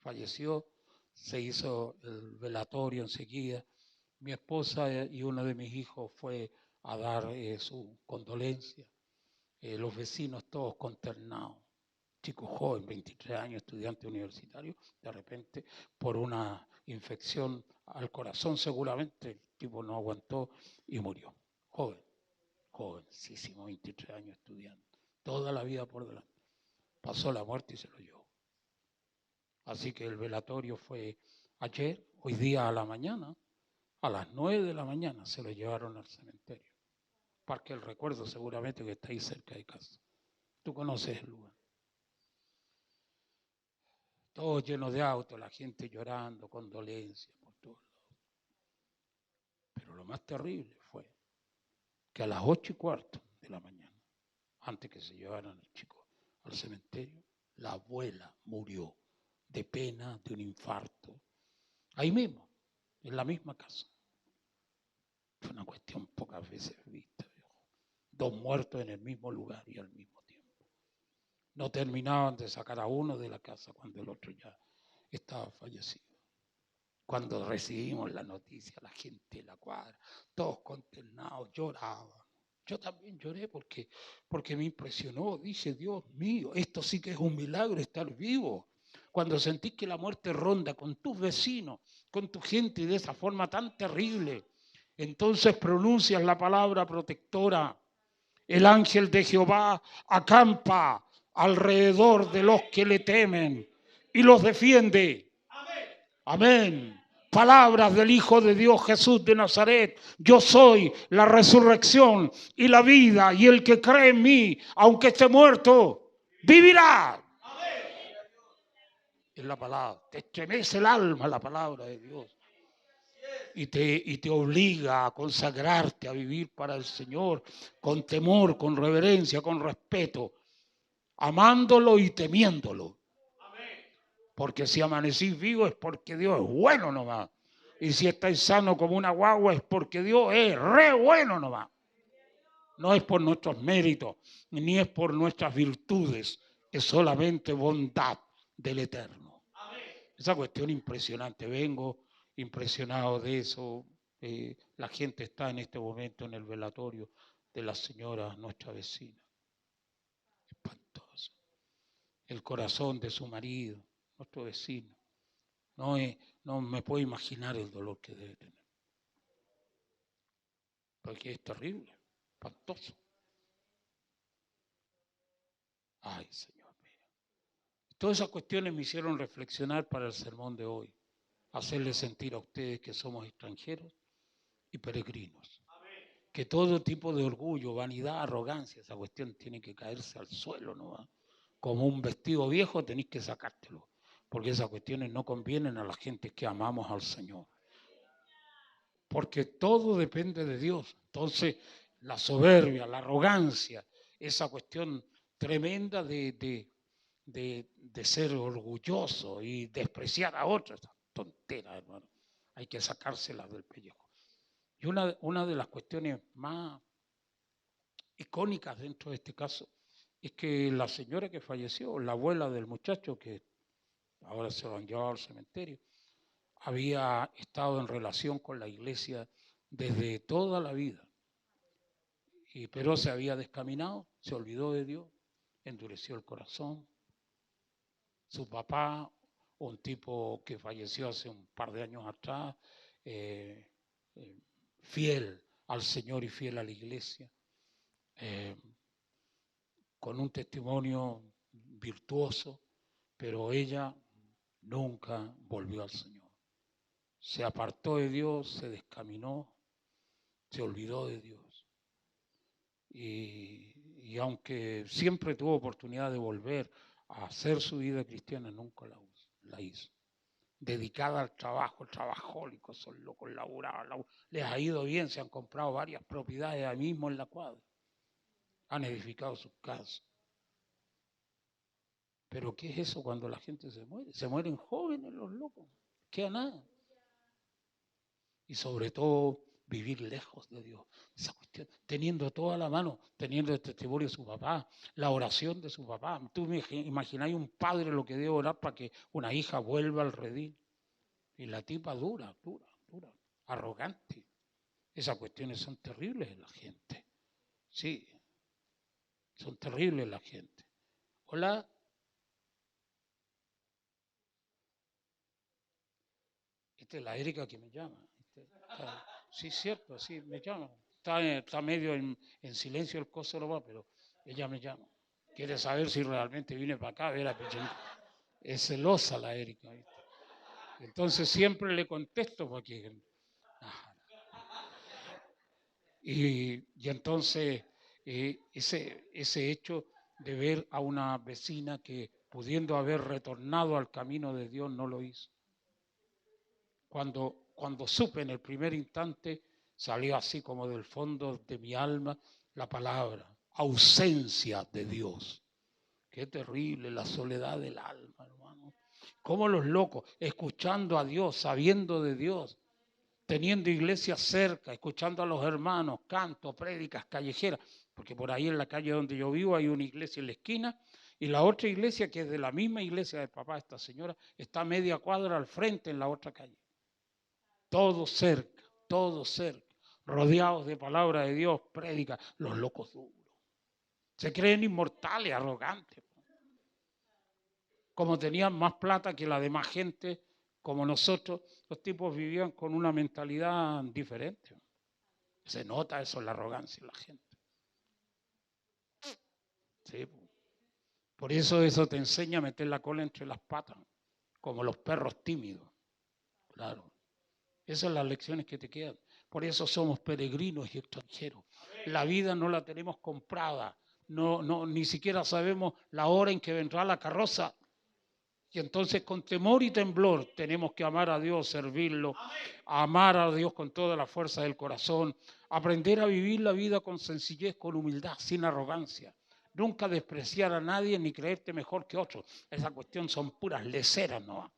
Falleció, se hizo el velatorio enseguida. Mi esposa y uno de mis hijos fue a dar su condolencia. Los vecinos todos consternados. Chico joven, 23 años, estudiante universitario, de repente por una infección al corazón seguramente, el tipo no aguantó y murió. Jovencísimo, 23 años estudiante, toda la vida por delante. Pasó la muerte y se lo llevó. Así que el velatorio fue ayer, hoy día a la mañana, a las 9 de la mañana se lo llevaron al cementerio. Parque del Recuerdo seguramente que está ahí cerca de casa. Tú conoces el lugar. Todo lleno de autos, la gente llorando, condolencias por todos lados. Pero lo más terrible fue que a las 8:15 de la mañana, antes que se llevaran al chico al cementerio, la abuela murió de pena, de un infarto. Ahí mismo, en la misma casa. Fue una cuestión pocas veces vista. Dos muertos en el mismo lugar y al mismo tiempo. No terminaban de sacar a uno de la casa cuando el otro ya estaba fallecido. Cuando recibimos la noticia, la gente de la cuadra, todos consternados, lloraban. Yo también lloré porque me impresionó. Dije, Dios mío, esto sí que es un milagro estar vivo. Cuando sentís que la muerte ronda con tus vecinos, con tu gente de esa forma tan terrible, entonces pronuncias la palabra protectora. El ángel de Jehová acampa alrededor de los que le temen y los defiende. Amén. Palabras del Hijo de Dios Jesús de Nazaret. Yo soy la resurrección y la vida, y el que cree en mí, aunque esté muerto, vivirá. Es la palabra. Te estremece el alma la palabra de Dios. Y te obliga a consagrarte, a vivir para el Señor con temor, con reverencia, con respeto, amándolo y temiéndolo. Porque si amanecís vivo es porque Dios es bueno nomás. Y si estáis sano como una guagua es porque Dios es re bueno nomás. No es por nuestros méritos, ni es por nuestras virtudes, es solamente bondad del Eterno. Esa cuestión impresionante. Vengo impresionado de eso. La gente está en este momento en el velatorio de la señora, nuestra vecina. Espantoso. El corazón de su marido, nuestro vecino. No me puedo imaginar el dolor que debe tener. Porque es terrible, espantoso. Ay, Señor mío. Todas esas cuestiones me hicieron reflexionar para el sermón de hoy. Hacerles sentir a ustedes que somos extranjeros y peregrinos. Que todo tipo de orgullo, vanidad, arrogancia, esa cuestión tiene que caerse al suelo, ¿no? Como un vestido viejo tenéis que sacártelo, porque esas cuestiones no convienen a la gente que amamos al Señor. Porque todo depende de Dios. Entonces, la soberbia, la arrogancia, esa cuestión tremenda de ser orgulloso y despreciar a otros, tontera, hermano. Hay que sacárselas del pellejo. Y una de las cuestiones más icónicas dentro de este caso es que la señora que falleció, la abuela del muchacho que ahora se lo han llevado al cementerio, había estado en relación con la iglesia desde toda la vida, pero se había descaminado, se olvidó de Dios, endureció el corazón. Su papá, un tipo que falleció hace un par de años atrás, fiel al Señor y fiel a la iglesia, con un testimonio virtuoso, pero ella nunca volvió al Señor. Se apartó de Dios, se descaminó, se olvidó de Dios. Y aunque siempre tuvo oportunidad de volver a hacer su vida cristiana, nunca la hizo. Dedicada al trabajo, trabajólicos, son locos, laboraban, les ha ido bien, se han comprado varias propiedades ahí mismo en la cuadra, han edificado sus casas. Pero ¿qué es eso cuando la gente se muere? Se mueren jóvenes los locos, queda nada. Y sobre todo vivir lejos de Dios. Esa cuestión, teniendo toda la mano, teniendo el testimonio de su papá, la oración de su papá. Tú me imagináis un padre lo que debe orar para que una hija vuelva al redil. Y la tipa dura, arrogante. Esas cuestiones son terribles en la gente. Sí, son terribles en la gente. Hola. Esta es la Erika que me llama. Sí, cierto, sí, me llama. Está medio en silencio el coso, pero ella me llama. Quiere saber si realmente vine para acá a ver a Pechenita. Es celosa la Erika. ¿Viste? Entonces siempre le contesto porque... Y entonces ese hecho de ver a una vecina que pudiendo haber retornado al camino de Dios no lo hizo. Cuando supe en el primer instante, salió así como del fondo de mi alma la palabra, ausencia de Dios. Qué terrible la soledad del alma, hermano. Cómo los locos, escuchando a Dios, sabiendo de Dios, teniendo iglesias cerca, escuchando a los hermanos, cantos, prédicas, callejeras, porque por ahí en la calle donde yo vivo hay una iglesia en la esquina, y la otra iglesia, que es de la misma iglesia del papá de esta señora, está a media cuadra al frente en la otra calle. Todo cerca, rodeados de palabra de Dios, prédica, los locos duros. Se creen inmortales, arrogantes. Como tenían más plata que la demás gente, como nosotros, los tipos vivían con una mentalidad diferente. Se nota eso en la arrogancia de la gente. Sí. Por eso te enseña a meter la cola entre las patas, como los perros tímidos. Claro. Esas son las lecciones que te quedan. Por eso somos peregrinos y extranjeros. La vida no la tenemos comprada. Ni siquiera sabemos la hora en que vendrá la carroza. Y entonces con temor y temblor tenemos que amar a Dios, servirlo, amar a Dios con toda la fuerza del corazón, aprender a vivir la vida con sencillez, con humildad, sin arrogancia. Nunca despreciar a nadie ni creerte mejor que otro. Esa cuestión son puras leceras, ¿no?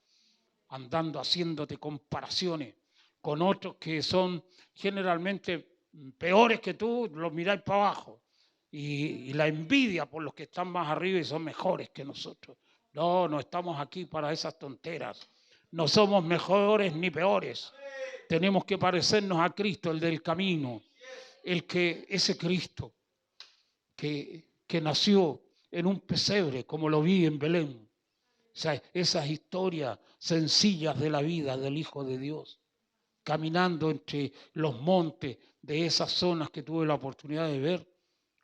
Andando haciéndote comparaciones con otros que son generalmente peores que tú, los miráis para abajo. Y la envidia por los que están más arriba y son mejores que nosotros. No estamos aquí para esas tonteras. No somos mejores ni peores. Tenemos que parecernos a Cristo, el del camino, ese Cristo que nació en un pesebre, como lo vi en Belén. O sea, esas historias sencillas de la vida del Hijo de Dios, caminando entre los montes de esas zonas que tuve la oportunidad de ver.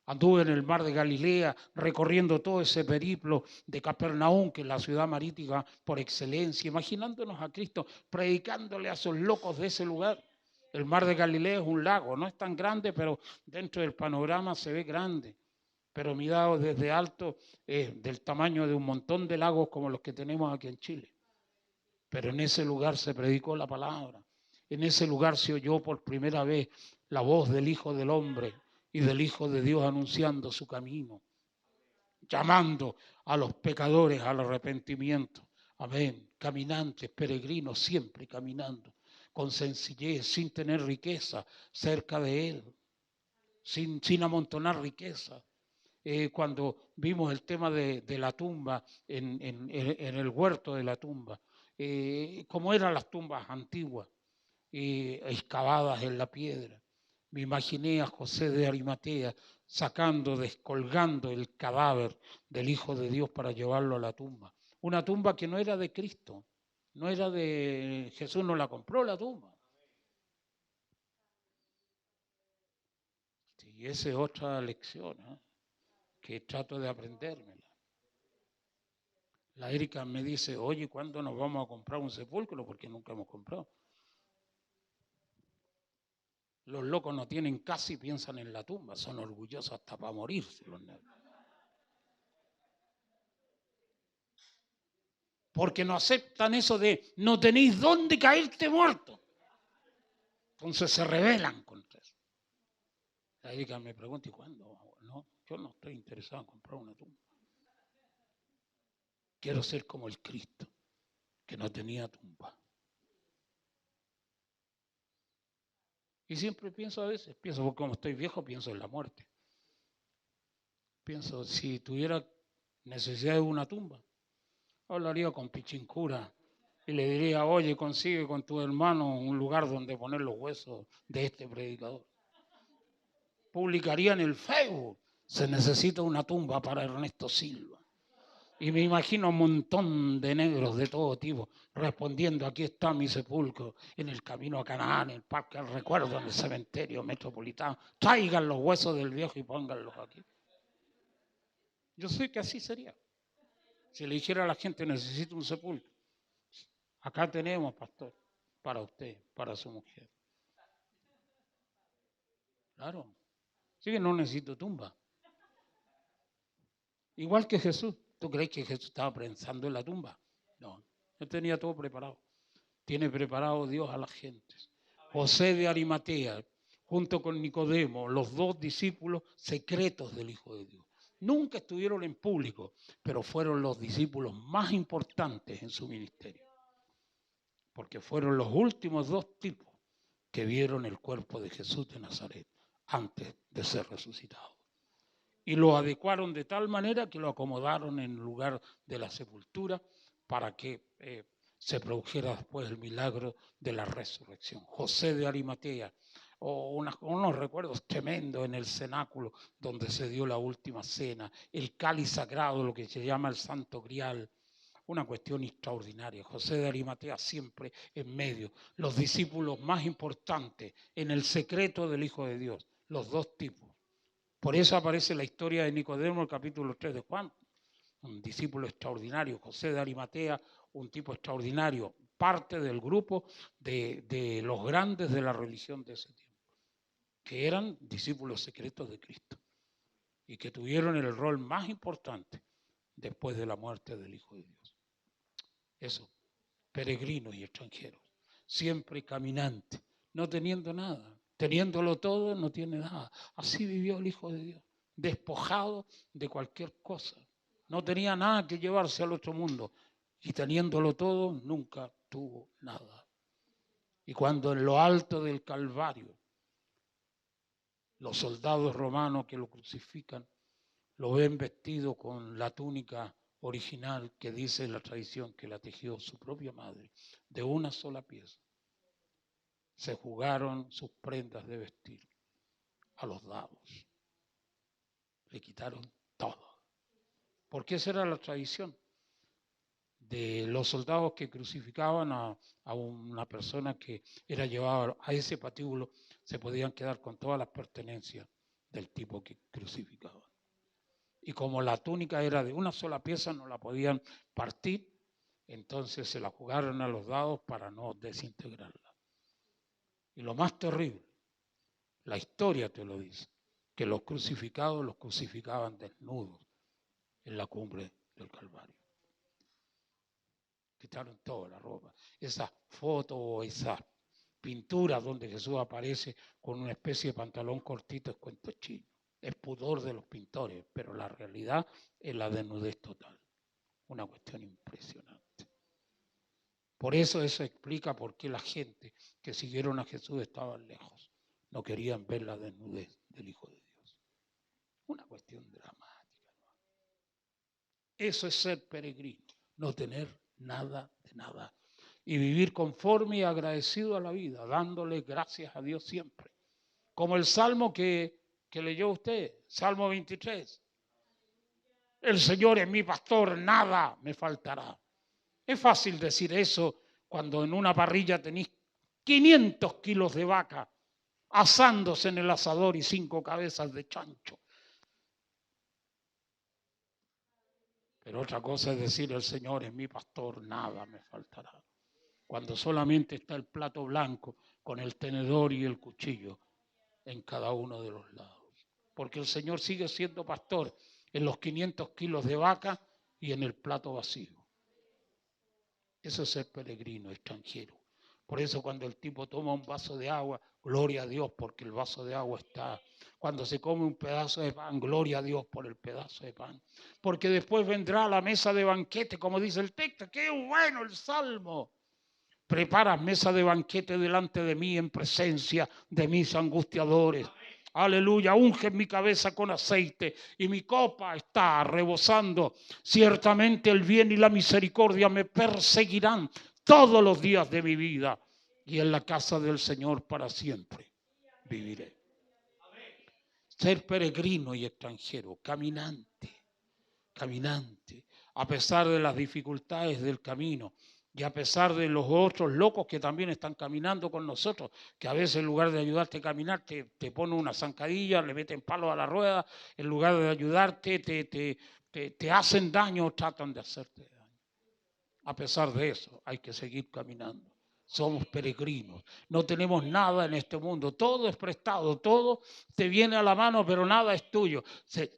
Anduve en el mar de Galilea, recorriendo todo ese periplo de Capernaum, que es la ciudad marítima por excelencia, imaginándonos a Cristo predicándole a esos locos de ese lugar. El mar de Galilea es un lago, no es tan grande, pero dentro del panorama se ve grande. Pero mirado desde alto, del tamaño de un montón de lagos como los que tenemos aquí en Chile. Pero en ese lugar se predicó la palabra. En ese lugar se oyó por primera vez la voz del Hijo del Hombre y del Hijo de Dios anunciando su camino, llamando a los pecadores al arrepentimiento. Amén. Caminantes, peregrinos, siempre caminando, con sencillez, sin tener riqueza cerca de Él, sin amontonar riqueza. Cuando vimos el tema de la tumba, en el huerto de la tumba, cómo eran las tumbas antiguas, excavadas en la piedra. Me imaginé a José de Arimatea descolgando el cadáver del Hijo de Dios para llevarlo a la tumba. Una tumba que no era de Cristo, no era de Jesús, no la compró la tumba. Y esa es otra lección, que trato de aprendérmela. La Erika me dice, oye, ¿cuándo nos vamos a comprar un sepulcro? Porque nunca hemos comprado. Los locos no tienen casa y piensan en la tumba, son orgullosos hasta para morirse los negros. Porque no aceptan eso de no tenéis dónde caerte muerto. Entonces se rebelan contra eso. La Erika me pregunta, ¿y cuándo? No, yo no estoy interesado en comprar una tumba. Quiero ser como el Cristo, que no tenía tumba. Y siempre pienso a veces, porque como estoy viejo, pienso en la muerte. Pienso, si tuviera necesidad de una tumba, hablaría con Pichincura y le diría, oye, consigue con tu hermano un lugar donde poner los huesos de este predicador. Publicaría en el Facebook, se necesita una tumba para Ernesto Silva. Y me imagino un montón de negros de todo tipo respondiendo, aquí está mi sepulcro, en el camino a Canaán, en el Parque del Recuerdo, en el cementerio metropolitano. Traigan los huesos del viejo y pónganlos aquí. Yo sé que así sería. Si le dijera a la gente, necesito un sepulcro. Acá tenemos, pastor, para usted, para su mujer. Claro. Sí que no necesito tumba. Igual que Jesús. ¿Tú crees que Jesús estaba pensando en la tumba? No. Él tenía todo preparado. Tiene preparado Dios a la gente. José de Arimatea, junto con Nicodemo, los dos discípulos secretos del Hijo de Dios. Nunca estuvieron en público, pero fueron los discípulos más importantes en su ministerio. Porque fueron los últimos dos tipos que vieron el cuerpo de Jesús de Nazaret antes de ser resucitado. Y lo adecuaron de tal manera que lo acomodaron en lugar de la sepultura para que se produjera después el milagro de la resurrección. José de Arimatea, unos recuerdos tremendos en el cenáculo donde se dio la última cena, el cáliz sagrado, lo que se llama el Santo Grial, una cuestión extraordinaria. José de Arimatea siempre en medio. Los discípulos más importantes en el secreto del Hijo de Dios, los dos tipos. Por eso aparece la historia de Nicodemo, el capítulo 3 de Juan. Un discípulo extraordinario, José de Arimatea, un tipo extraordinario, parte del grupo de los grandes de la religión de ese tiempo, que eran discípulos secretos de Cristo y que tuvieron el rol más importante después de la muerte del Hijo de Dios. Eso, peregrinos y extranjeros, siempre caminantes, no teniendo nada. Teniéndolo todo, no tiene nada. Así vivió el Hijo de Dios, despojado de cualquier cosa. No tenía nada que llevarse al otro mundo. Y teniéndolo todo, nunca tuvo nada. Y cuando en lo alto del Calvario, los soldados romanos que lo crucifican, lo ven vestido con la túnica original que dice la tradición que la tejió su propia madre, de una sola pieza. Se jugaron sus prendas de vestir a los dados. Le quitaron todo. Porque esa era la tradición de los soldados que crucificaban a una persona que era llevada a ese patíbulo, se podían quedar con todas las pertenencias del tipo que crucificaban. Y como la túnica era de una sola pieza, no la podían partir, entonces se la jugaron a los dados para no desintegrarla. Y lo más terrible, la historia te lo dice, que los crucificados los crucificaban desnudos en la cumbre del Calvario. Quitaron toda la ropa. Esas fotos o esas pinturas donde Jesús aparece con una especie de pantalón cortito es cuento chino. Es pudor de los pintores, pero la realidad es la desnudez total. Una cuestión impresionante. Por eso explica por qué la gente que siguieron a Jesús estaban lejos. No querían ver la desnudez del Hijo de Dios. Una cuestión dramática, ¿no? Eso es ser peregrino, no tener nada de nada. Y vivir conforme y agradecido a la vida, dándole gracias a Dios siempre. Como el salmo que leyó usted, Salmo 23. El Señor es mi pastor, nada me faltará. Es fácil decir eso cuando en una parrilla tenéis 500 kilos de vaca asándose en el asador y 5 cabezas de chancho. Pero otra cosa es decir, el Señor es mi pastor, nada me faltará. Cuando solamente está el plato blanco con el tenedor y el cuchillo en cada uno de los lados. Porque el Señor sigue siendo pastor en los 500 kilos de vaca y en el plato vacío. Eso es ser peregrino, extranjero. Por eso cuando el tipo toma un vaso de agua, gloria a Dios porque el vaso de agua está. Cuando se come un pedazo de pan, gloria a Dios por el pedazo de pan. Porque después vendrá la mesa de banquete, como dice el texto. ¡Qué bueno el Salmo! Preparas mesa de banquete delante de mí en presencia de mis angustiadores. Aleluya, unge mi cabeza con aceite y mi copa está rebosando. Ciertamente el bien y la misericordia me perseguirán todos los días de mi vida y en la casa del Señor para siempre viviré. Ser peregrino y extranjero, caminante, a pesar de las dificultades del camino. Y a pesar de los otros locos que también están caminando con nosotros, que a veces en lugar de ayudarte a caminar, te ponen una zancadilla, le meten palos a la rueda, en lugar de ayudarte, te hacen daño o tratan de hacerte daño. A pesar de eso, hay que seguir caminando. Somos peregrinos, no tenemos nada en este mundo, todo es prestado, todo te viene a la mano, pero nada es tuyo.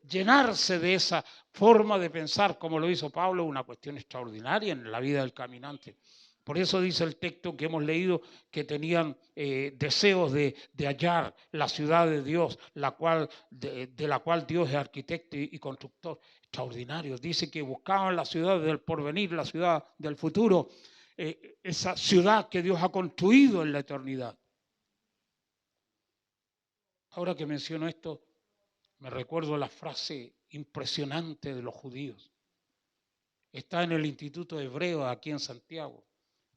Llenarse de esa forma de pensar, como lo hizo Pablo, es una cuestión extraordinaria en la vida del caminante. Por eso dice el texto que hemos leído que tenían deseos de hallar la ciudad de Dios, de la cual Dios es arquitecto y constructor. Extraordinario. Dice que buscaban la ciudad del porvenir, la ciudad del futuro. Esa ciudad que Dios ha construido en la eternidad. Ahora que menciono esto, me recuerdo la frase impresionante de los judíos. Está en el Instituto Hebreo aquí en Santiago.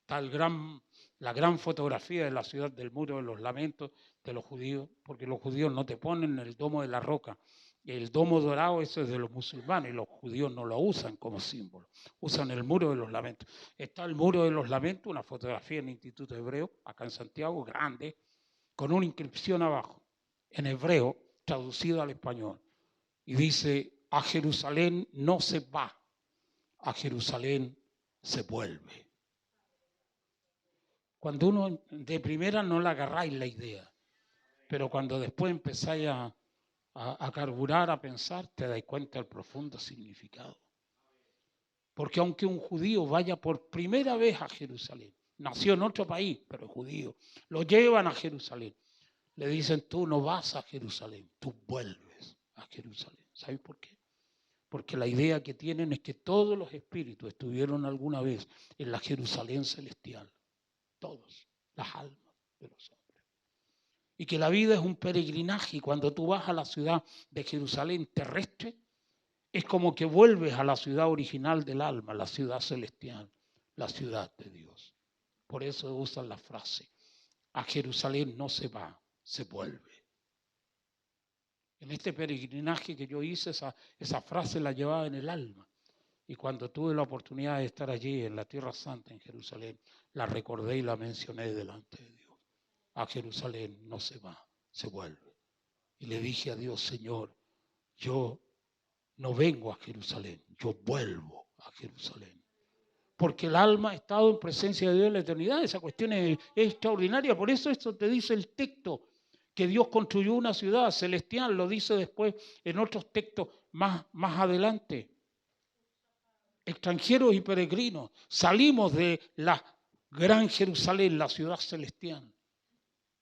Está la gran fotografía de la ciudad del Muro de los Lamentos de los judíos, porque los judíos no te ponen el domo de la roca. El domo dorado, eso es de los musulmanes, los judíos no lo usan como símbolo, usan el Muro de los Lamentos. Está el Muro de los Lamentos, una fotografía en el Instituto Hebreo, acá en Santiago, grande, con una inscripción abajo, en hebreo, traducido al español. Y dice, a Jerusalén no se va, a Jerusalén se vuelve. Cuando uno de primera no le agarráis la idea, pero cuando después empezáis a carburar, a pensar, te dais cuenta del profundo significado. Porque aunque un judío vaya por primera vez a Jerusalén, nació en otro país, pero es judío, lo llevan a Jerusalén. Le dicen, tú no vas a Jerusalén, tú vuelves a Jerusalén. ¿Sabes por qué? Porque la idea que tienen es que todos los espíritus estuvieron alguna vez en la Jerusalén celestial. Todos, las almas de los hombres. Y que la vida es un peregrinaje y cuando tú vas a la ciudad de Jerusalén terrestre, Es como que vuelves a la ciudad original del alma, la ciudad celestial, la ciudad de Dios. Por eso usan la frase, a Jerusalén no se va, se vuelve. En este peregrinaje que yo hice, esa frase la llevaba en el alma. Y cuando tuve la oportunidad de estar allí en la Tierra Santa, en Jerusalén, la recordé y la mencioné delante de Dios. A Jerusalén no se va, se vuelve. Y le dije a Dios, Señor, yo no vengo a Jerusalén, yo vuelvo a Jerusalén. Porque el alma ha estado en presencia de Dios en la eternidad. Esa cuestión es extraordinaria. Por eso esto te dice el texto, que Dios construyó una ciudad celestial. Lo dice después en otros textos más adelante. Extranjeros y peregrinos, salimos de la gran Jerusalén, la ciudad celestial.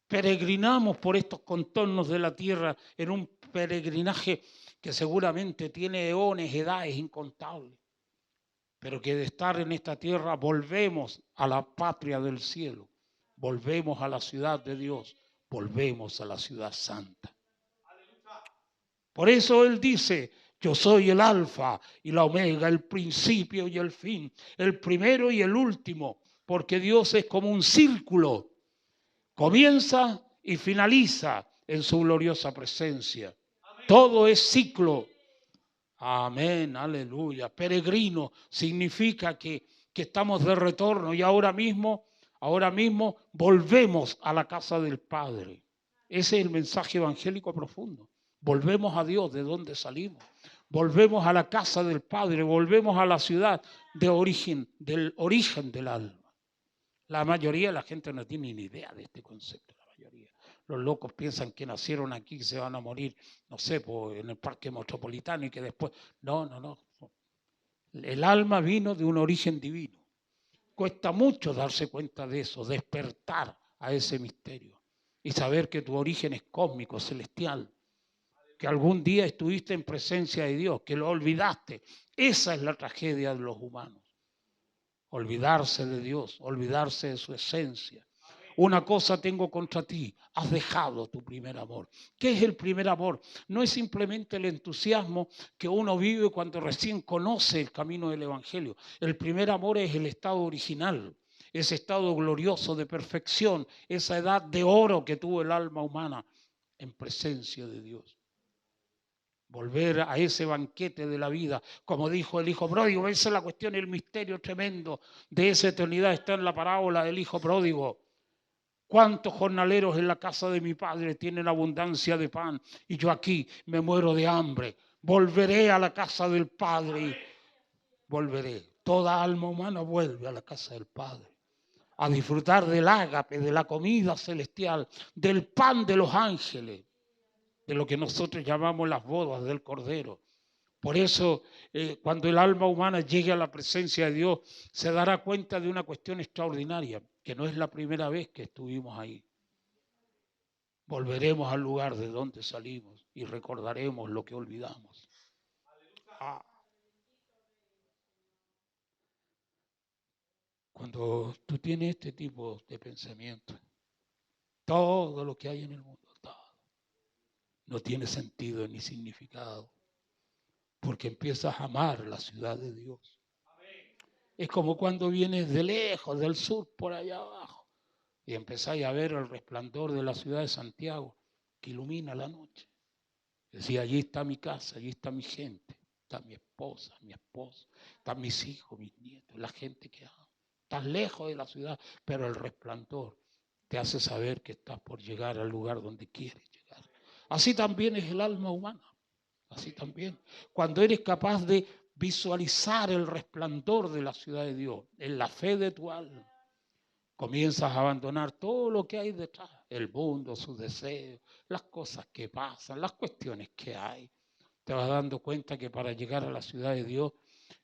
Peregrinamos por estos contornos de la tierra en un peregrinaje que seguramente tiene eones, edades incontables, pero que de estar en esta tierra volvemos a la patria del cielo, volvemos a la ciudad de Dios, volvemos a la ciudad santa. Por eso Él dice, yo soy el alfa y la omega, el principio y el fin, el primero y el último, porque Dios es como un círculo, comienza y finaliza en su gloriosa presencia. Amén. Todo es ciclo. Amén, aleluya. Peregrino significa que estamos de retorno y ahora mismo volvemos a la casa del Padre. Ese es el mensaje evangélico profundo. Volvemos a Dios de donde salimos. Volvemos a la casa del Padre, volvemos a la ciudad del origen del alma. La mayoría de la gente no tiene ni idea de este concepto, la mayoría. Los locos piensan que nacieron aquí y se van a morir, no sé, en el parque metropolitano y que después... No. El alma vino de un origen divino. Cuesta mucho darse cuenta de eso, despertar a ese misterio y saber que tu origen es cósmico, celestial, que algún día estuviste en presencia de Dios, que lo olvidaste. Esa es la tragedia de los humanos. Olvidarse de Dios, olvidarse de su esencia. Una cosa tengo contra ti, has dejado tu primer amor. ¿Qué es el primer amor? No es simplemente el entusiasmo que uno vive cuando recién conoce el camino del Evangelio. El primer amor es el estado original, ese estado glorioso de perfección, esa edad de oro que tuvo el alma humana en presencia de Dios. Volver a ese banquete de la vida, como dijo el hijo pródigo. Esa es la cuestión, el misterio tremendo de esa eternidad está en la parábola del hijo pródigo. ¿Cuántos jornaleros en la casa de mi padre tienen abundancia de pan y yo aquí me muero de hambre? Volveré a la casa del Padre y volveré. Toda alma humana vuelve a la casa del Padre a disfrutar del ágape, de la comida celestial, del pan de los ángeles, de lo que nosotros llamamos las bodas del Cordero. Por eso, cuando el alma humana llegue a la presencia de Dios, se dará cuenta de una cuestión extraordinaria, que no es la primera vez que estuvimos ahí. Volveremos al lugar de donde salimos y recordaremos lo que olvidamos. Cuando tú tienes este tipo de pensamiento, todo lo que hay en el mundo, todo, no tiene sentido ni significado, porque empiezas a amar la ciudad de Dios. Es como cuando vienes de lejos, del sur, por allá abajo, y empezáis a ver el resplandor de la ciudad de Santiago, que ilumina la noche. Decía, allí está mi casa, allí está mi gente, está mi esposa, mi esposo, están mis hijos, mis nietos, la gente que amo. Estás lejos de la ciudad, pero el resplandor te hace saber que estás por llegar al lugar donde quieres llegar. Así también es el alma humana, así también. Cuando eres capaz de visualizar el resplandor de la ciudad de Dios en la fe de tu alma, comienzas a abandonar todo lo que hay detrás, el mundo, sus deseos, las cosas que pasan, las cuestiones que hay. Te vas dando cuenta que para llegar a la ciudad de Dios,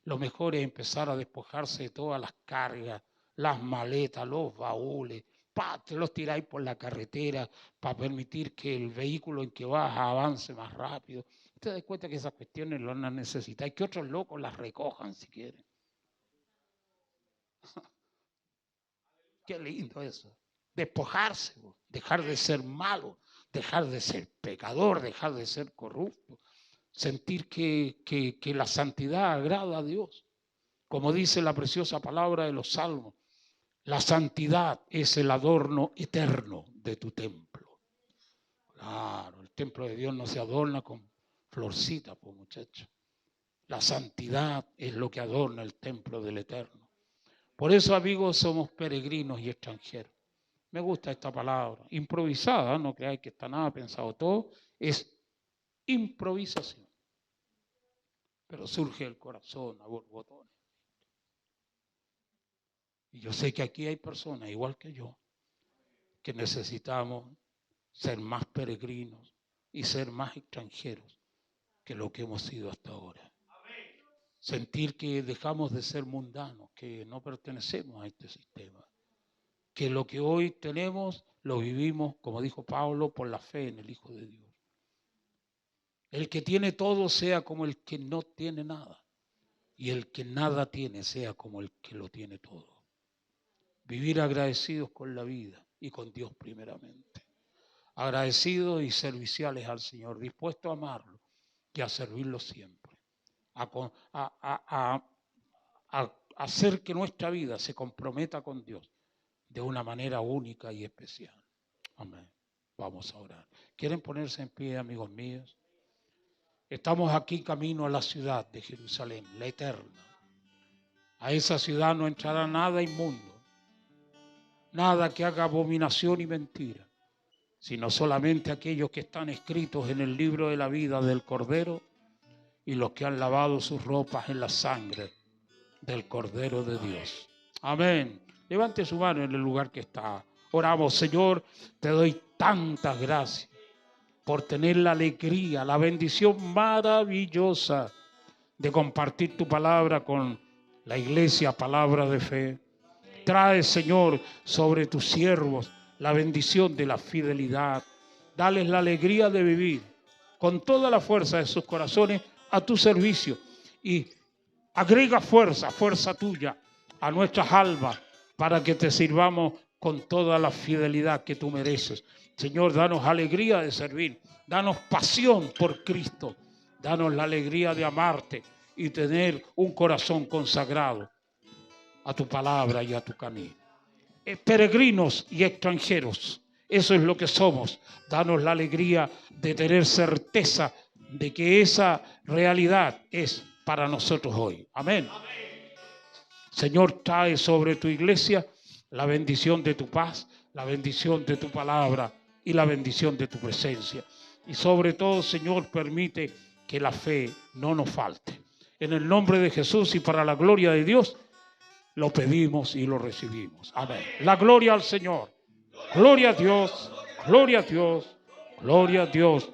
lo mejor es empezar a despojarse de todas las cargas, las maletas, los baúles, te los tiráis por la carretera para permitir que el vehículo en que vas avance más rápido. Te das cuenta que esas cuestiones no las necesitáis, que otros locos las recojan si quieren. Qué lindo eso. Despojarse, dejar de ser malo, dejar de ser pecador, dejar de ser corrupto. sentir que la santidad agrada a Dios. Como dice la preciosa palabra de los Salmos, la santidad es el adorno eterno de tu templo. Claro, el templo de Dios no se adorna con florcitas, pues muchachos. La santidad es lo que adorna el templo del Eterno. Por eso, amigos, somos peregrinos y extranjeros. Me gusta esta palabra, improvisada, no creáis que está nada pensado, todo es improvisación. Pero surge el corazón a borbotones. Y yo sé que aquí hay personas, igual que yo, que necesitamos ser más peregrinos y ser más extranjeros que lo que hemos sido hasta ahora. Sentir que dejamos de ser mundanos, que no pertenecemos a este sistema. Que lo que hoy tenemos lo vivimos, como dijo Pablo, por la fe en el Hijo de Dios. El que tiene todo sea como el que no tiene nada. Y el que nada tiene sea como el que lo tiene todo. Vivir agradecidos con la vida y con Dios primeramente. Agradecidos y serviciales al Señor, dispuestos a amarlo y a servirlo siempre. A hacer que nuestra vida se comprometa con Dios de una manera única y especial. Amén. Vamos a orar. ¿Quieren ponerse en pie, amigos míos? Estamos aquí camino a la ciudad de Jerusalén, la eterna. A esa ciudad no entrará nada inmundo, nada que haga abominación y mentira, sino solamente aquellos que están escritos en el libro de la vida del Cordero y los que han lavado sus ropas en la sangre del Cordero de Dios. Amén. Levante su mano en el lugar que está. Oramos, Señor, te doy tantas gracias por tener la alegría, la bendición maravillosa de compartir tu palabra con la iglesia, palabra de fe. Trae, Señor, sobre tus siervos la bendición de la fidelidad. Dales la alegría de vivir con toda la fuerza de sus corazones a tu servicio y agrega fuerza tuya a nuestras almas para que te sirvamos con toda la fidelidad que tú mereces. Señor, danos alegría de servir, danos pasión por Cristo, danos la alegría de amarte y tener un corazón consagrado a tu palabra y a tu camino. Peregrinos y extranjeros, eso es lo que somos. Danos la alegría de tener certeza de que esa realidad es para nosotros hoy. Amén. Señor, trae sobre tu iglesia la bendición de tu paz, la bendición de tu palabra y la bendición de tu presencia. Y sobre todo, Señor, permite que la fe no nos falte. En el nombre de Jesús y para la gloria de Dios, lo pedimos y lo recibimos. Amén. La gloria al Señor. Gloria a Dios, gloria a Dios, gloria a Dios.